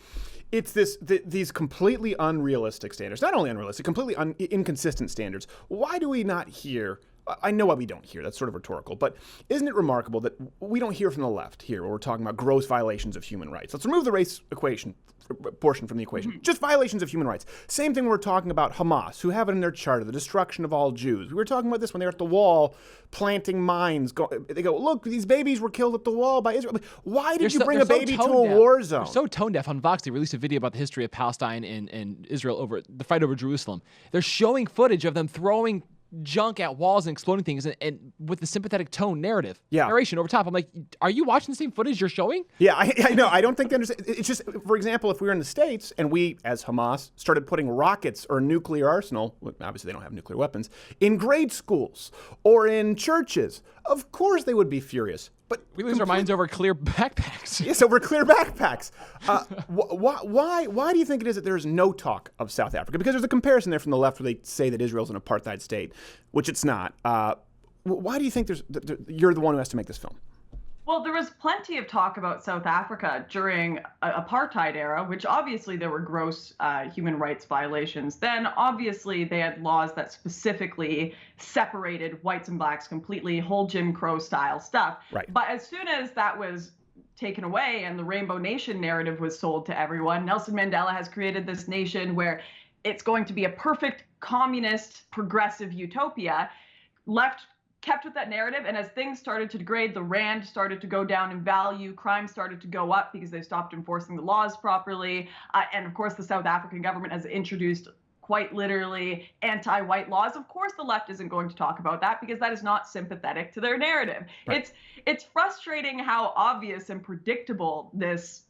It's these completely unrealistic standards. Not only unrealistic, completely inconsistent standards. Why do we not hear... I know why we don't hear. That's sort of rhetorical. But isn't it remarkable that we don't hear from the left here when we're talking about gross violations of human rights? Let's remove the race portion from the equation. Just violations of human rights. Same thing when we're talking about Hamas, who have it in their charter, the destruction of all Jews. We were talking about this when they were at the wall planting mines. They go, look, these babies were killed at the wall by Israel. Why did you bring a baby to a war zone? They're so tone deaf. On Vox, they released a video about the history of Palestine and Israel over the fight over Jerusalem. They're showing footage of them throwing junk at walls and exploding things and with the sympathetic tone narration over top. I'm like, are you watching the same footage you're showing? Yeah, I know. I don't think they understand. It's just, for example, if we were in the States and we, as Hamas, started putting rockets or a nuclear arsenal, obviously they don't have nuclear weapons, in grade schools or in churches, of course they would be furious. But we lose our minds over clear backpacks. Yes, over clear backpacks. Why do you think it is that there's no talk of South Africa? Because there's a comparison there from the left where they say that Israel's an apartheid state, which it's not. Why do you think you're the one who has to make this film? Well, there was plenty of talk about South Africa during apartheid era, which obviously there were gross human rights violations. Then obviously they had laws that specifically separated whites and blacks completely, whole Jim Crow style stuff. Right. But as soon as that was taken away and the Rainbow Nation narrative was sold to everyone, Nelson Mandela has created this nation where it's going to be a perfect communist progressive utopia. Left kept with that narrative, and as things started to degrade, the rand started to go down in value, crime started to go up because they stopped enforcing the laws properly, and of course the South African government has introduced quite literally anti-white laws. Of course the left isn't going to talk about that because that is not sympathetic to their narrative. Right. It's frustrating how obvious and predictable this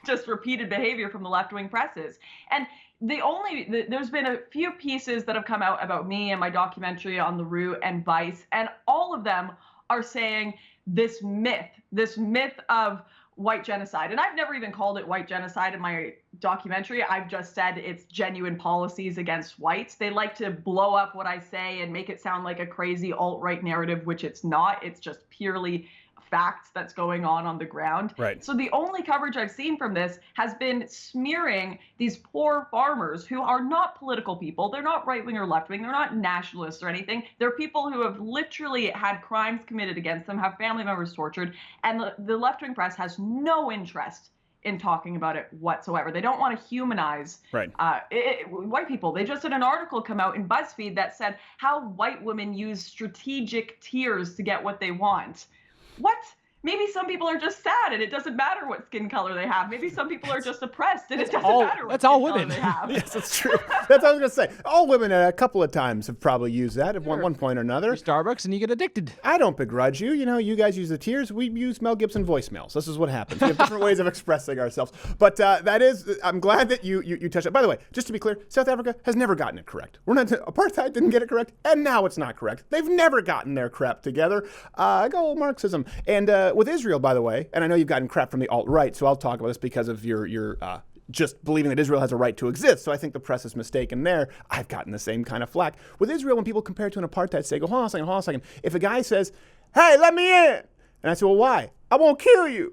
just repeated behavior from the left-wing press is. And there's been a few pieces that have come out about me and my documentary on The Root and Vice, and all of them are saying this myth of white genocide. And I've never even called it white genocide in my documentary. I've just said it's genuine policies against whites. They like to blow up what I say and make it sound like a crazy alt-right narrative, which it's not. It's just purely fact that's going on the ground. Right. So the only coverage I've seen from this has been smearing these poor farmers who are not political people. They're not right-wing or left-wing. They're not nationalists or anything. They're people who have literally had crimes committed against them, have family members tortured, and the left-wing press has no interest in talking about it whatsoever. They don't want to humanize white people. They just had an article come out in BuzzFeed that said how white women use strategic tears to get what they want. What? Maybe some people are just sad and it doesn't matter what skin color they have. Maybe some people are just oppressed and it doesn't matter what skin color they have. Yes, that's true. That's what I was going to say. All women a couple of times have probably used that at one point or another. Starbucks and you get addicted. I don't begrudge you. You know, you guys use the tears. We use Mel Gibson voicemails. This is what happens. We have different ways of expressing ourselves. But I'm glad that you touched it. By the way, just to be clear, South Africa has never gotten it correct. Apartheid didn't get it correct, and now it's not correct. They've never gotten their crap together. Go Marxism. And with Israel, by the way, and I know you've gotten crap from the alt-right, so I'll talk about this because of your just believing that Israel has a right to exist. So I think the press is mistaken there. I've gotten the same kind of flack. With Israel, when people compare it to an apartheid state, go, hold on a second. If a guy says, hey, let me in, and I say, well, why? I won't kill you.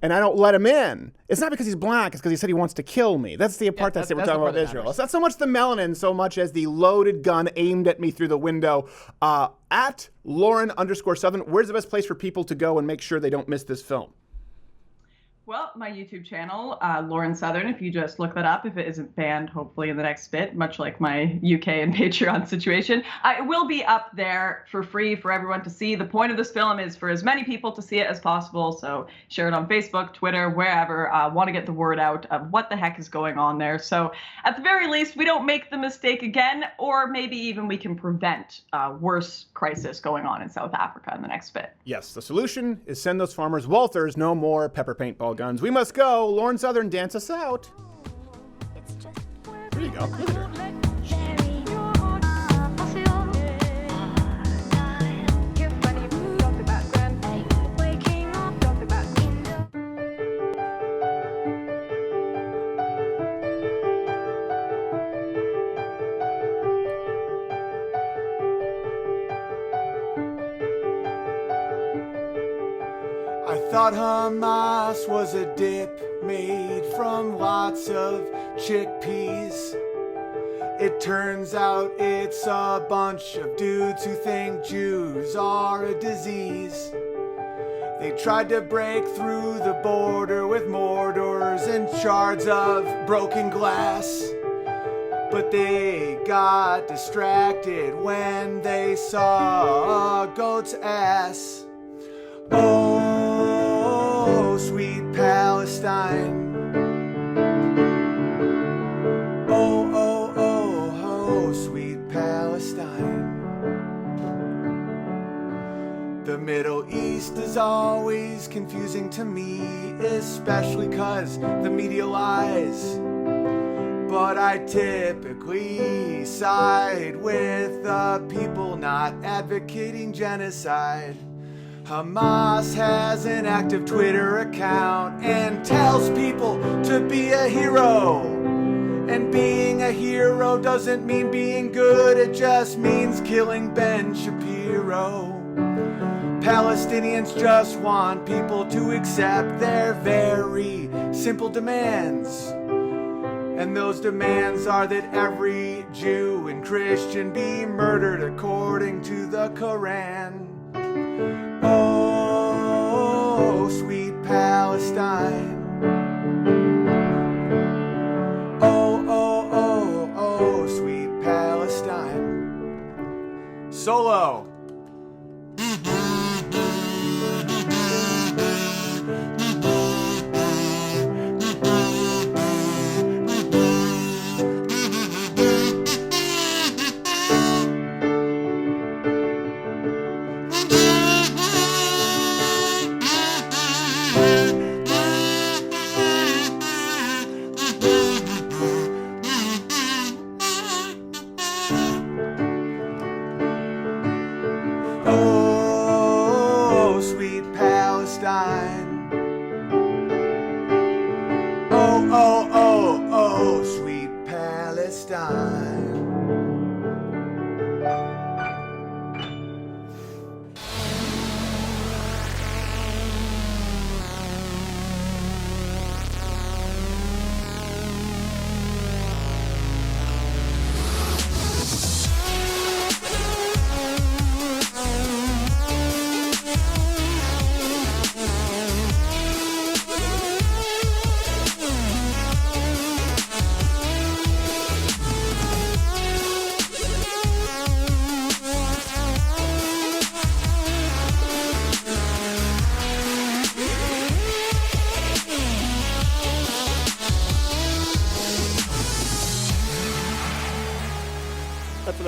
And I don't let him in. It's not because he's black. It's because he said he wants to kill me. That's the apartheid state we're talking about with Israel. It's not so much the melanin, so much as the loaded gun aimed at me through the window. At Lauren_Southern, where's the best place for people to go and make sure they don't miss this film? Well, my YouTube channel, Lauren Southern, if you just look that up, if it isn't banned, hopefully in the next bit, much like my UK and Patreon situation, it will be up there for free for everyone to see. The point of this film is for as many people to see it as possible, so share it on Facebook, Twitter, wherever. Want to get the word out of what the heck is going on there. So at the very least, we don't make the mistake again, or maybe even we can prevent worse crisis going on in South Africa in the next bit. Yes, the solution is send those farmers Walters, no more pepper paintball guns. We must go. Lauren Southern, dance us out. There you go. Look at her. I thought Hamas was a dip made from lots of chickpeas. It turns out it's a bunch of dudes who think Jews are a disease. They tried to break through the border with mortars and shards of broken glass, but they got distracted when they saw a goat's ass. Oh, sweet Palestine. Oh, oh, oh, oh, sweet Palestine. The Middle East is always confusing to me, especially 'cause the media lies. But I typically side with the people not advocating genocide. Hamas has an active Twitter account and tells people to be a hero. And being a hero doesn't mean being good, it just means killing Ben Shapiro. Palestinians just want people to accept their very simple demands. And those demands are that every Jew and Christian be murdered according to the Quran. Oh, sweet Palestine. Oh, oh, oh, oh, sweet Palestine. Solo.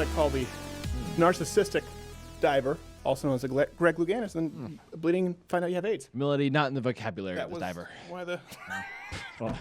like call the narcissistic diver, also known as Greg Louganis, then bleeding and find out you have AIDS. Humility not in the vocabulary of the diver. Why the... Well,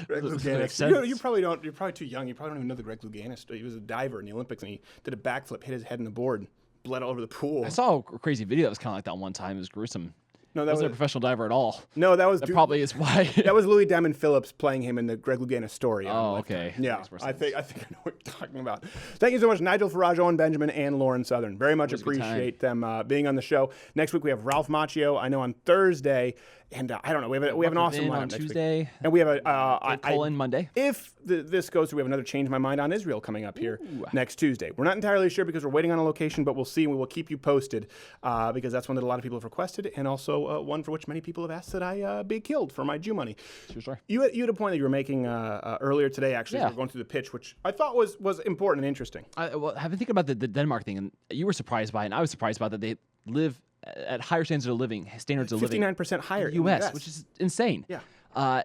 Greg Does it Louganis. make sense? You probably don't. You're probably too young. You probably don't even know the Greg Louganis. He was a diver in the Olympics, and he did a backflip, hit his head in the board, and bled all over the pool. I saw a crazy video that was kind of like that one time. It was gruesome. No, that wasn't a professional diver at all. No, that was probably is why. That was Louis Diamond Phillips playing him in the Greg Louganis story. Oh, okay. Yeah, I think I know what you're talking about. Thank you so much, Nigel Farage, Owen Benjamin, and Lauren Southern. Very much appreciate them being on the show. Next week we have Ralph Macchio. I know on Thursday, and I don't know. We have an awesome lineup on next Tuesday, week. And we have a Colin Monday. If this goes through, we have another Change My Mind on Israel coming up here next Tuesday. We're not entirely sure because we're waiting on a location, but we'll see. We will keep you posted because that's one that a lot of people have requested, and also one for which many people have asked that I be killed for my Jew money. Sure. You had a point that you were making earlier today, actually, as we were going through the pitch, which I thought was important and interesting. I've been thinking about the Denmark thing, and you were surprised by it, and I was surprised by that they live at higher standards of living, 59% higher in the US, which is insane. Yeah.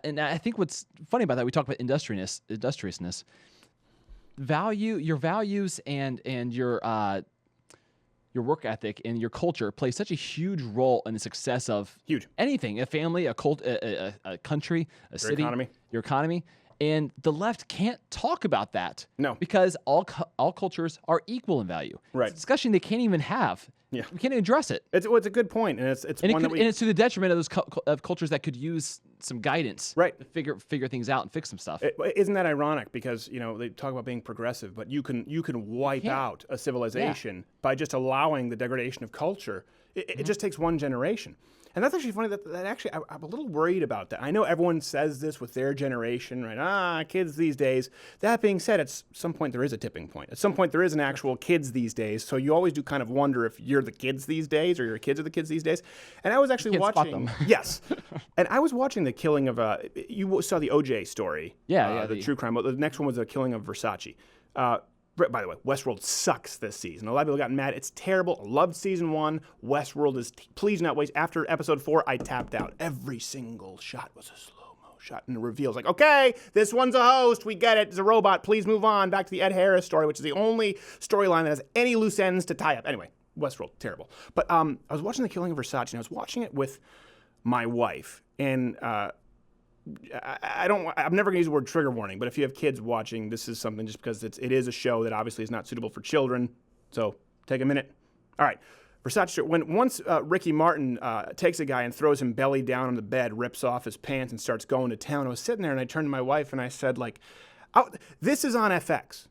And I think what's funny about that, we talk about industriousness. Your values and your work ethic and your culture play such a huge role in the success of anything, a family, a cult, a country, a city, your economy. And the left can't talk about that. No. Because all cultures are equal in value. Right. It's a discussion they can't even have. Yeah. We can't even address it. It's a good point, and it's one that we... And it's to the detriment of those of cultures that could use some guidance, right, to figure things out and fix some stuff. Isn't that ironic? Because they talk about being progressive, but you can wipe out a civilization by just allowing the degradation of culture. It just takes one generation. And that's actually funny that actually I'm a little worried about that. I know everyone says this with their generation, right? Kids these days. That being said, at some point there is a tipping point. At some point there is an actual kids these days. So you always do kind of wonder if you're the kids these days or your kids are the kids these days. And I was actually watching. Spot them. Yes. And I was watching the killing of you saw the OJ story. The true crime. The next one was the killing of Versace. By the way, Westworld sucks this season. A lot of people got mad. It's terrible. I loved season 1. Westworld is please not waste. After episode 4, I tapped out. Every single shot was a slow-mo shot. And the reveal is like, okay, this one's a host. We get it. It's a robot. Please move on. Back to the Ed Harris story, which is the only storyline that has any loose ends to tie up. Anyway, Westworld, terrible. But I was watching The Killing of Versace, and I was watching it with my wife. And I'm never going to use the word trigger warning, but if you have kids watching, this is something just because it is a show that obviously is not suitable for children. So take a minute. All right. Versace, once Ricky Martin takes a guy and throws him belly down on the bed, rips off his pants and starts going to town, I was sitting there and I turned to my wife and I said, this is on FX,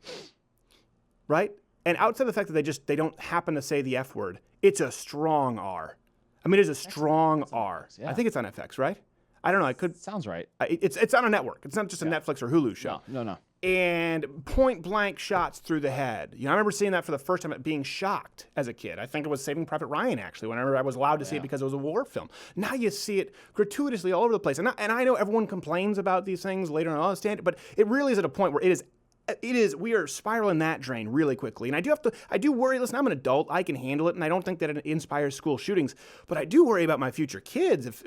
right? And outside the fact that they don't happen to say the F word, it's a strong R. I mean, it's a strong R. Yeah. I think it's on FX, right? I don't know. Sounds right. It's on a network. It's not just a Netflix or Hulu show. No. And point blank shots through the head. I remember seeing that for the first time, being shocked as a kid. I think it was Saving Private Ryan, actually, whenever I was allowed to see it because it was a war film. Now you see it gratuitously all over the place. And I know everyone complains about these things later on, but it really is at a point where we are spiraling that drain really quickly. And I do worry, listen, I'm an adult, I can handle it, and I don't think that it inspires school shootings, but I do worry about my future kids. If,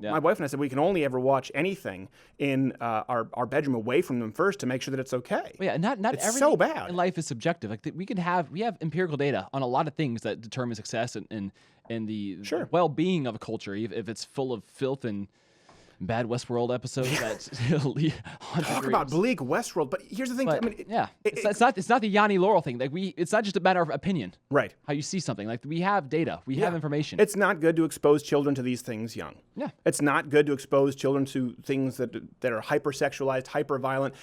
my wife and I said we can only ever watch anything in our bedroom away from them first to make sure that it's okay. Well, yeah, not it's everything so bad. in life is subjective. Like we have empirical data on a lot of things that determine success and the well-being of a culture, if it's full of filth and bad Westworld episodes that talk about bleak Westworld, but here's the thing. It's not the Yanni Laurel thing. It's not just a matter of opinion, right? How you see something. Like we have data, we have information. It's not good to expose children to these things young. Yeah, it's not good to expose children to things that are hypersexualized, hyper violent,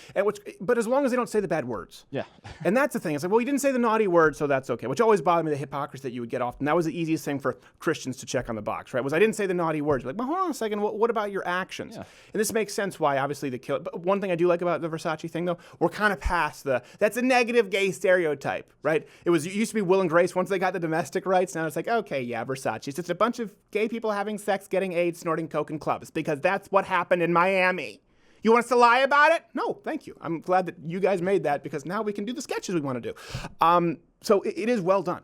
but as long as they don't say the bad words. Yeah, and that's the thing. It's like, well, you didn't say the naughty word, so that's okay. Which always bothered me, the hypocrisy that you would get often. That was the easiest thing for Christians to check on the box, right? Was I didn't say the naughty words. You're like, well, hold on a second. What about your actions? Yeah. And this makes sense why, obviously, the kill. But one thing I do like about the Versace thing, though, we're kind of past that's a negative gay stereotype, right? It used to be Will and Grace. Once they got the domestic rights, now it's like, okay, yeah, Versace. It's just a bunch of gay people having sex, getting AIDS, snorting coke in clubs, because that's what happened in Miami. You want us to lie about it? No, thank you. I'm glad that you guys made that, because now we can do the sketches we want to do. So it is well done.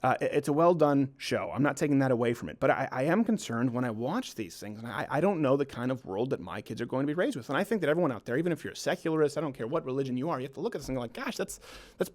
It's a well-done show. I'm not taking that away from it. But I am concerned when I watch these things, and I don't know the kind of world that my kids are going to be raised with. And I think that everyone out there, even if you're a secularist, I don't care what religion you are, you have to look at this and go like, gosh, that's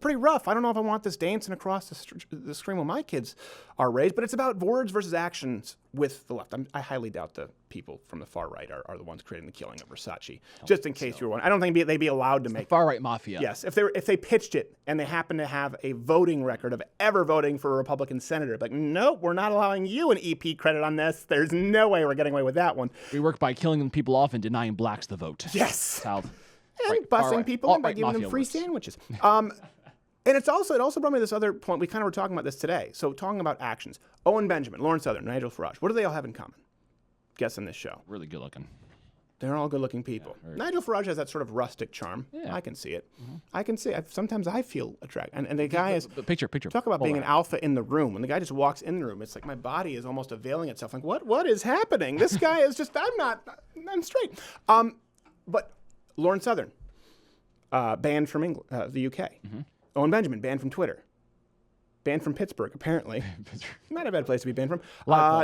pretty rough. I don't know if I want this dancing across the screen when my kids are raised. But it's about words versus actions with the left. I highly doubt the people from the far right are the ones creating the killing of Versace. Just in case you were wondering. I don't think they'd be allowed to make far right mafia. Yes, if they pitched it and they happen to have a voting record of ever voting for a Republican senator, like, nope, we're not allowing you an EP credit on this. There's no way we're getting away with that one. We work by killing people off and denying blacks the vote. Yes. South. And busing people in by giving them free sandwiches. And it also brought me to this other point. We kind of were talking about this today. So talking about actions. Owen Benjamin, Lawrence Southern, Nigel Farage. What do they all have in common? Guess on this show. Really good looking. They're all good-looking people. Yeah, Nigel Farage has that sort of rustic charm. Yeah. I can see it. Mm-hmm. I can see it. Sometimes I feel attracted. And the guy is... Picture. Talk about being an alpha in the room. When the guy just walks in the room, it's like my body is almost availing itself. Like, what is happening? This guy is just... I'm straight. But Lawrence Southern, banned from England, the UK. Mm-hmm. Owen Benjamin, banned from Twitter. Banned from Pittsburgh, apparently. Not a bad place to be banned from.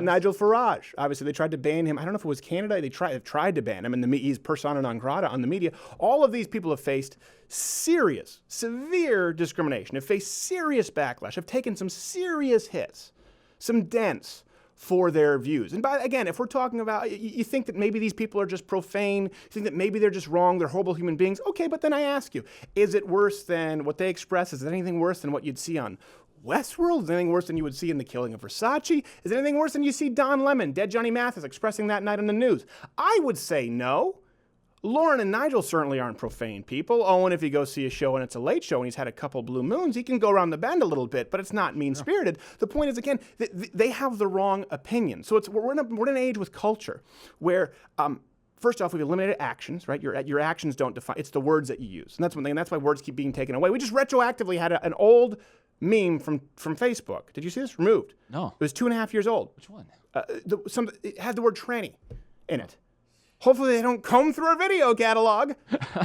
Nigel Farage. Obviously, they tried to ban him. I don't know if it was Canada. They've tried to ban him, and he's persona non grata on the media. All of these people have faced serious, severe discrimination, have faced serious backlash, have taken some serious hits, some dents for their views. And again, if we're talking about, you think that maybe these people are just profane, you think that maybe they're just wrong, they're horrible human beings. Okay, but then I ask you, is it worse than what they express? Is it anything worse than what you'd see on Westworld? Is it anything worse than you would see in The Killing of Versace? Is it anything worse than you see Don Lemon, Dead Johnny Mathis, expressing that night on the news? I would say no. Lauren and Nigel certainly aren't profane people. Owen, if you go see a show and it's a late show and he's had a couple blue moons, he can go around the bend a little bit, but it's not mean-spirited. The point is, again, they have the wrong opinion. So we're in an age with culture where... First off, we've eliminated actions, right? Your actions don't define. It's the words that you use, and that's one thing. And that's why words keep being taken away. We just retroactively had an old meme from Facebook. Did you see this? Removed. No. It was 2.5 years old. Which one? It had the word tranny in it. Hopefully they don't comb through our video catalog.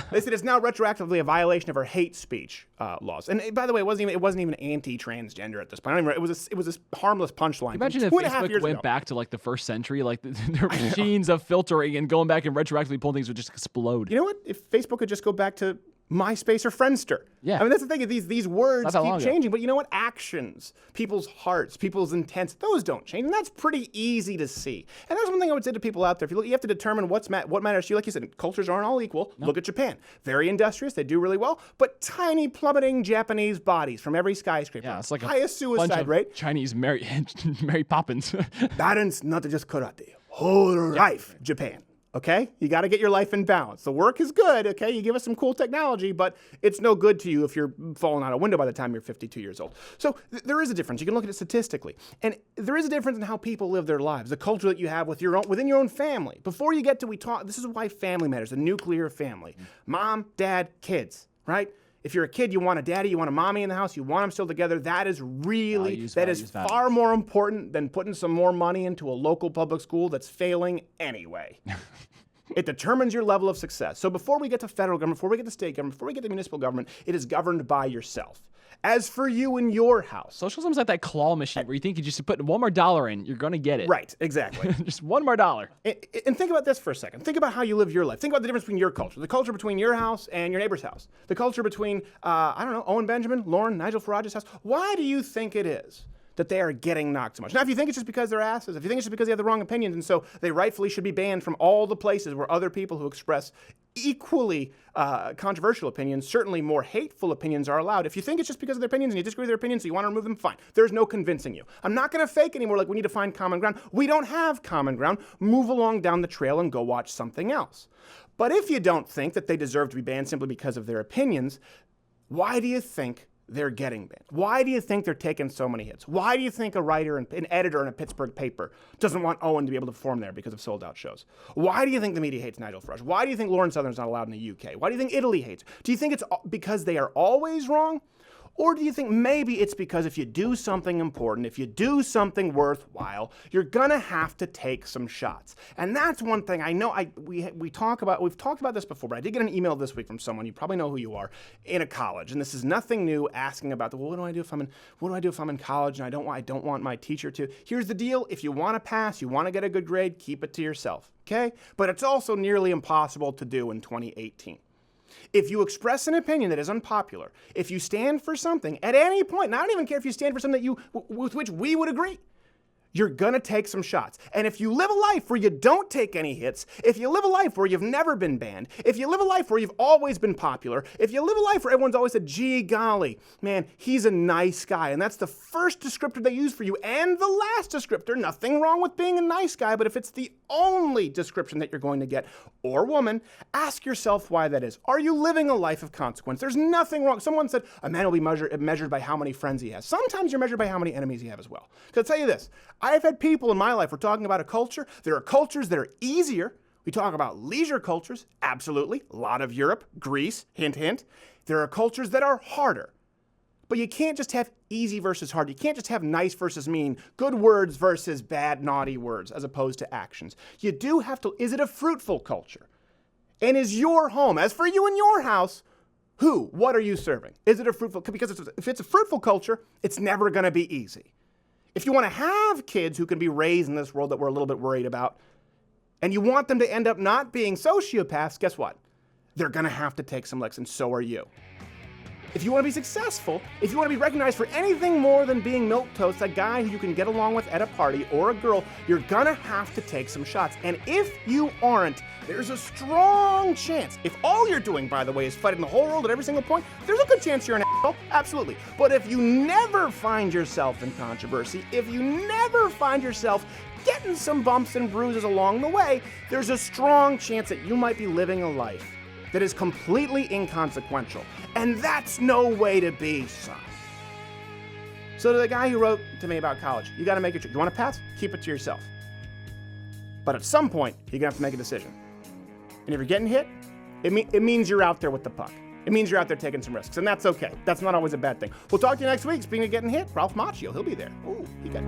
They said it's now retroactively a violation of our hate speech laws. And by the way, it wasn't even anti-transgender at this point. It was a harmless punchline. Imagine if Facebook went back to like the first century, like the machines of filtering and going back and retroactively pulling things would just explode. You know what? If Facebook could just go back to MySpace or Friendster. Yeah. I mean, that's the thing. These words keep changing. But you know what? Actions, people's hearts, people's intents, those don't change. And that's pretty easy to see. And that's one thing I would say to people out there. If you look, you have to determine what matters to you. Like you said, cultures aren't all equal. No. Look at Japan. Very industrious. They do really well. But tiny plummeting Japanese bodies from every skyscraper. Yeah, it's like highest suicide rate. Chinese Mary Poppins. That's not just karate. Whole life, Japan. Okay? You got to get your life in balance. The work is good, okay? You give us some cool technology, but it's no good to you if you're falling out a window by the time you're 52 years old. So there is a difference. You can look at it statistically. And there is a difference in how people live their lives, the culture that you have within your own family. Before you get to, this is why family matters, the nuclear family. Mom, dad, kids, right? If you're a kid, you want a daddy, you want a mommy in the house, you want them still together. That is far more important than putting some more money into a local public school that's failing anyway. It determines your level of success. So before we get to federal government, before we get to state government, before we get to municipal government, it is governed by yourself. As for you and your house. Socialism is like that claw machine where you think you just put one more dollar in, you're going to get it. Right, exactly. Just one more dollar. And think about this for a second. Think about how you live your life. Think about the difference between your culture, the culture between your house and your neighbor's house, the culture between, Owen Benjamin, Lauren, Nigel Farage's house. Why do you think it is that they are getting knocked so much? Now, if you think it's just because they're asses, if you think it's just because they have the wrong opinions, and so they rightfully should be banned from all the places where other people who express equally controversial opinions, certainly more hateful opinions, are allowed. If you think it's just because of their opinions and you disagree with their opinions, so you want to remove them, fine. There's no convincing you. I'm not going to fake anymore like we need to find common ground. We don't have common ground. Move along down the trail and go watch something else. But if you don't think that they deserve to be banned simply because of their opinions, why do you think they're getting banned? Why do you think they're taking so many hits? Why do you think a writer and an editor in a Pittsburgh paper doesn't want Owen to be able to perform there because of sold-out shows? Why do you think the media hates Nigel Farage? Why do you think Lawrence Southern's not allowed in the UK? Why do you think Italy hates? Do you think it's because they are always wrong? Or do you think maybe it's because if you do something important, if you do something worthwhile, you're gonna have to take some shots? And that's one thing I know we've talked about this before, but I did get an email this week from someone, you probably know who you are, in a college. And this is nothing new, asking about what do I do if I'm in college and I don't want my teacher to? Here's the deal, if you wanna pass, you wanna get a good grade, keep it to yourself, okay? But it's also nearly impossible to do in 2018. If you express an opinion that is unpopular, if you stand for something at any point, and I don't even care if you stand for something with which we would agree, you're gonna take some shots. And if you live a life where you don't take any hits, if you live a life where you've never been banned, if you live a life where you've always been popular, if you live a life where everyone's always said, gee golly, man, he's a nice guy, and that's the first descriptor they use for you, and the last descriptor, nothing wrong with being a nice guy, but if it's the only description that you're going to get, or woman, ask yourself why that is. Are you living a life of consequence? There's nothing wrong. Someone said a man will be measured by how many friends he has. Sometimes you're measured by how many enemies you have as well. Because I'll tell you this, I've had people in my life, we're talking about a culture, there are cultures that are easier. We talk about leisure cultures, absolutely, a lot of Europe, Greece, hint, hint. There are cultures that are harder. But you can't just have easy versus hard. You can't just have nice versus mean, good words versus bad, naughty words, as opposed to actions. You do have to, is it a fruitful culture? And is your home, as for you in your house, what are you serving? Is it a fruitful, because if it's a fruitful culture, it's never gonna be easy. If you wanna have kids who can be raised in this world that we're a little bit worried about, and you want them to end up not being sociopaths, guess what? They're gonna have to take some licks, and so are you. If you want to be successful, if you want to be recognized for anything more than being milquetoast, a guy who you can get along with at a party, or a girl, you're gonna have to take some shots. And if you aren't, there's a strong chance, if all you're doing, by the way, is fighting the whole world at every single point, there's a good chance you're an asshole, absolutely. But if you never find yourself in controversy, if you never find yourself getting some bumps and bruises along the way, there's a strong chance that you might be living a life that is completely inconsequential. And that's no way to be, son. So to the guy who wrote to me about college, you gotta make it, you wanna pass? Keep it to yourself. But at some point, you're gonna have to make a decision. And if you're getting hit, it means you're out there with the puck. It means you're out there taking some risks, and that's okay. That's not always a bad thing. We'll talk to you next week. Speaking of getting hit, Ralph Macchio, he'll be there. Ooh, he got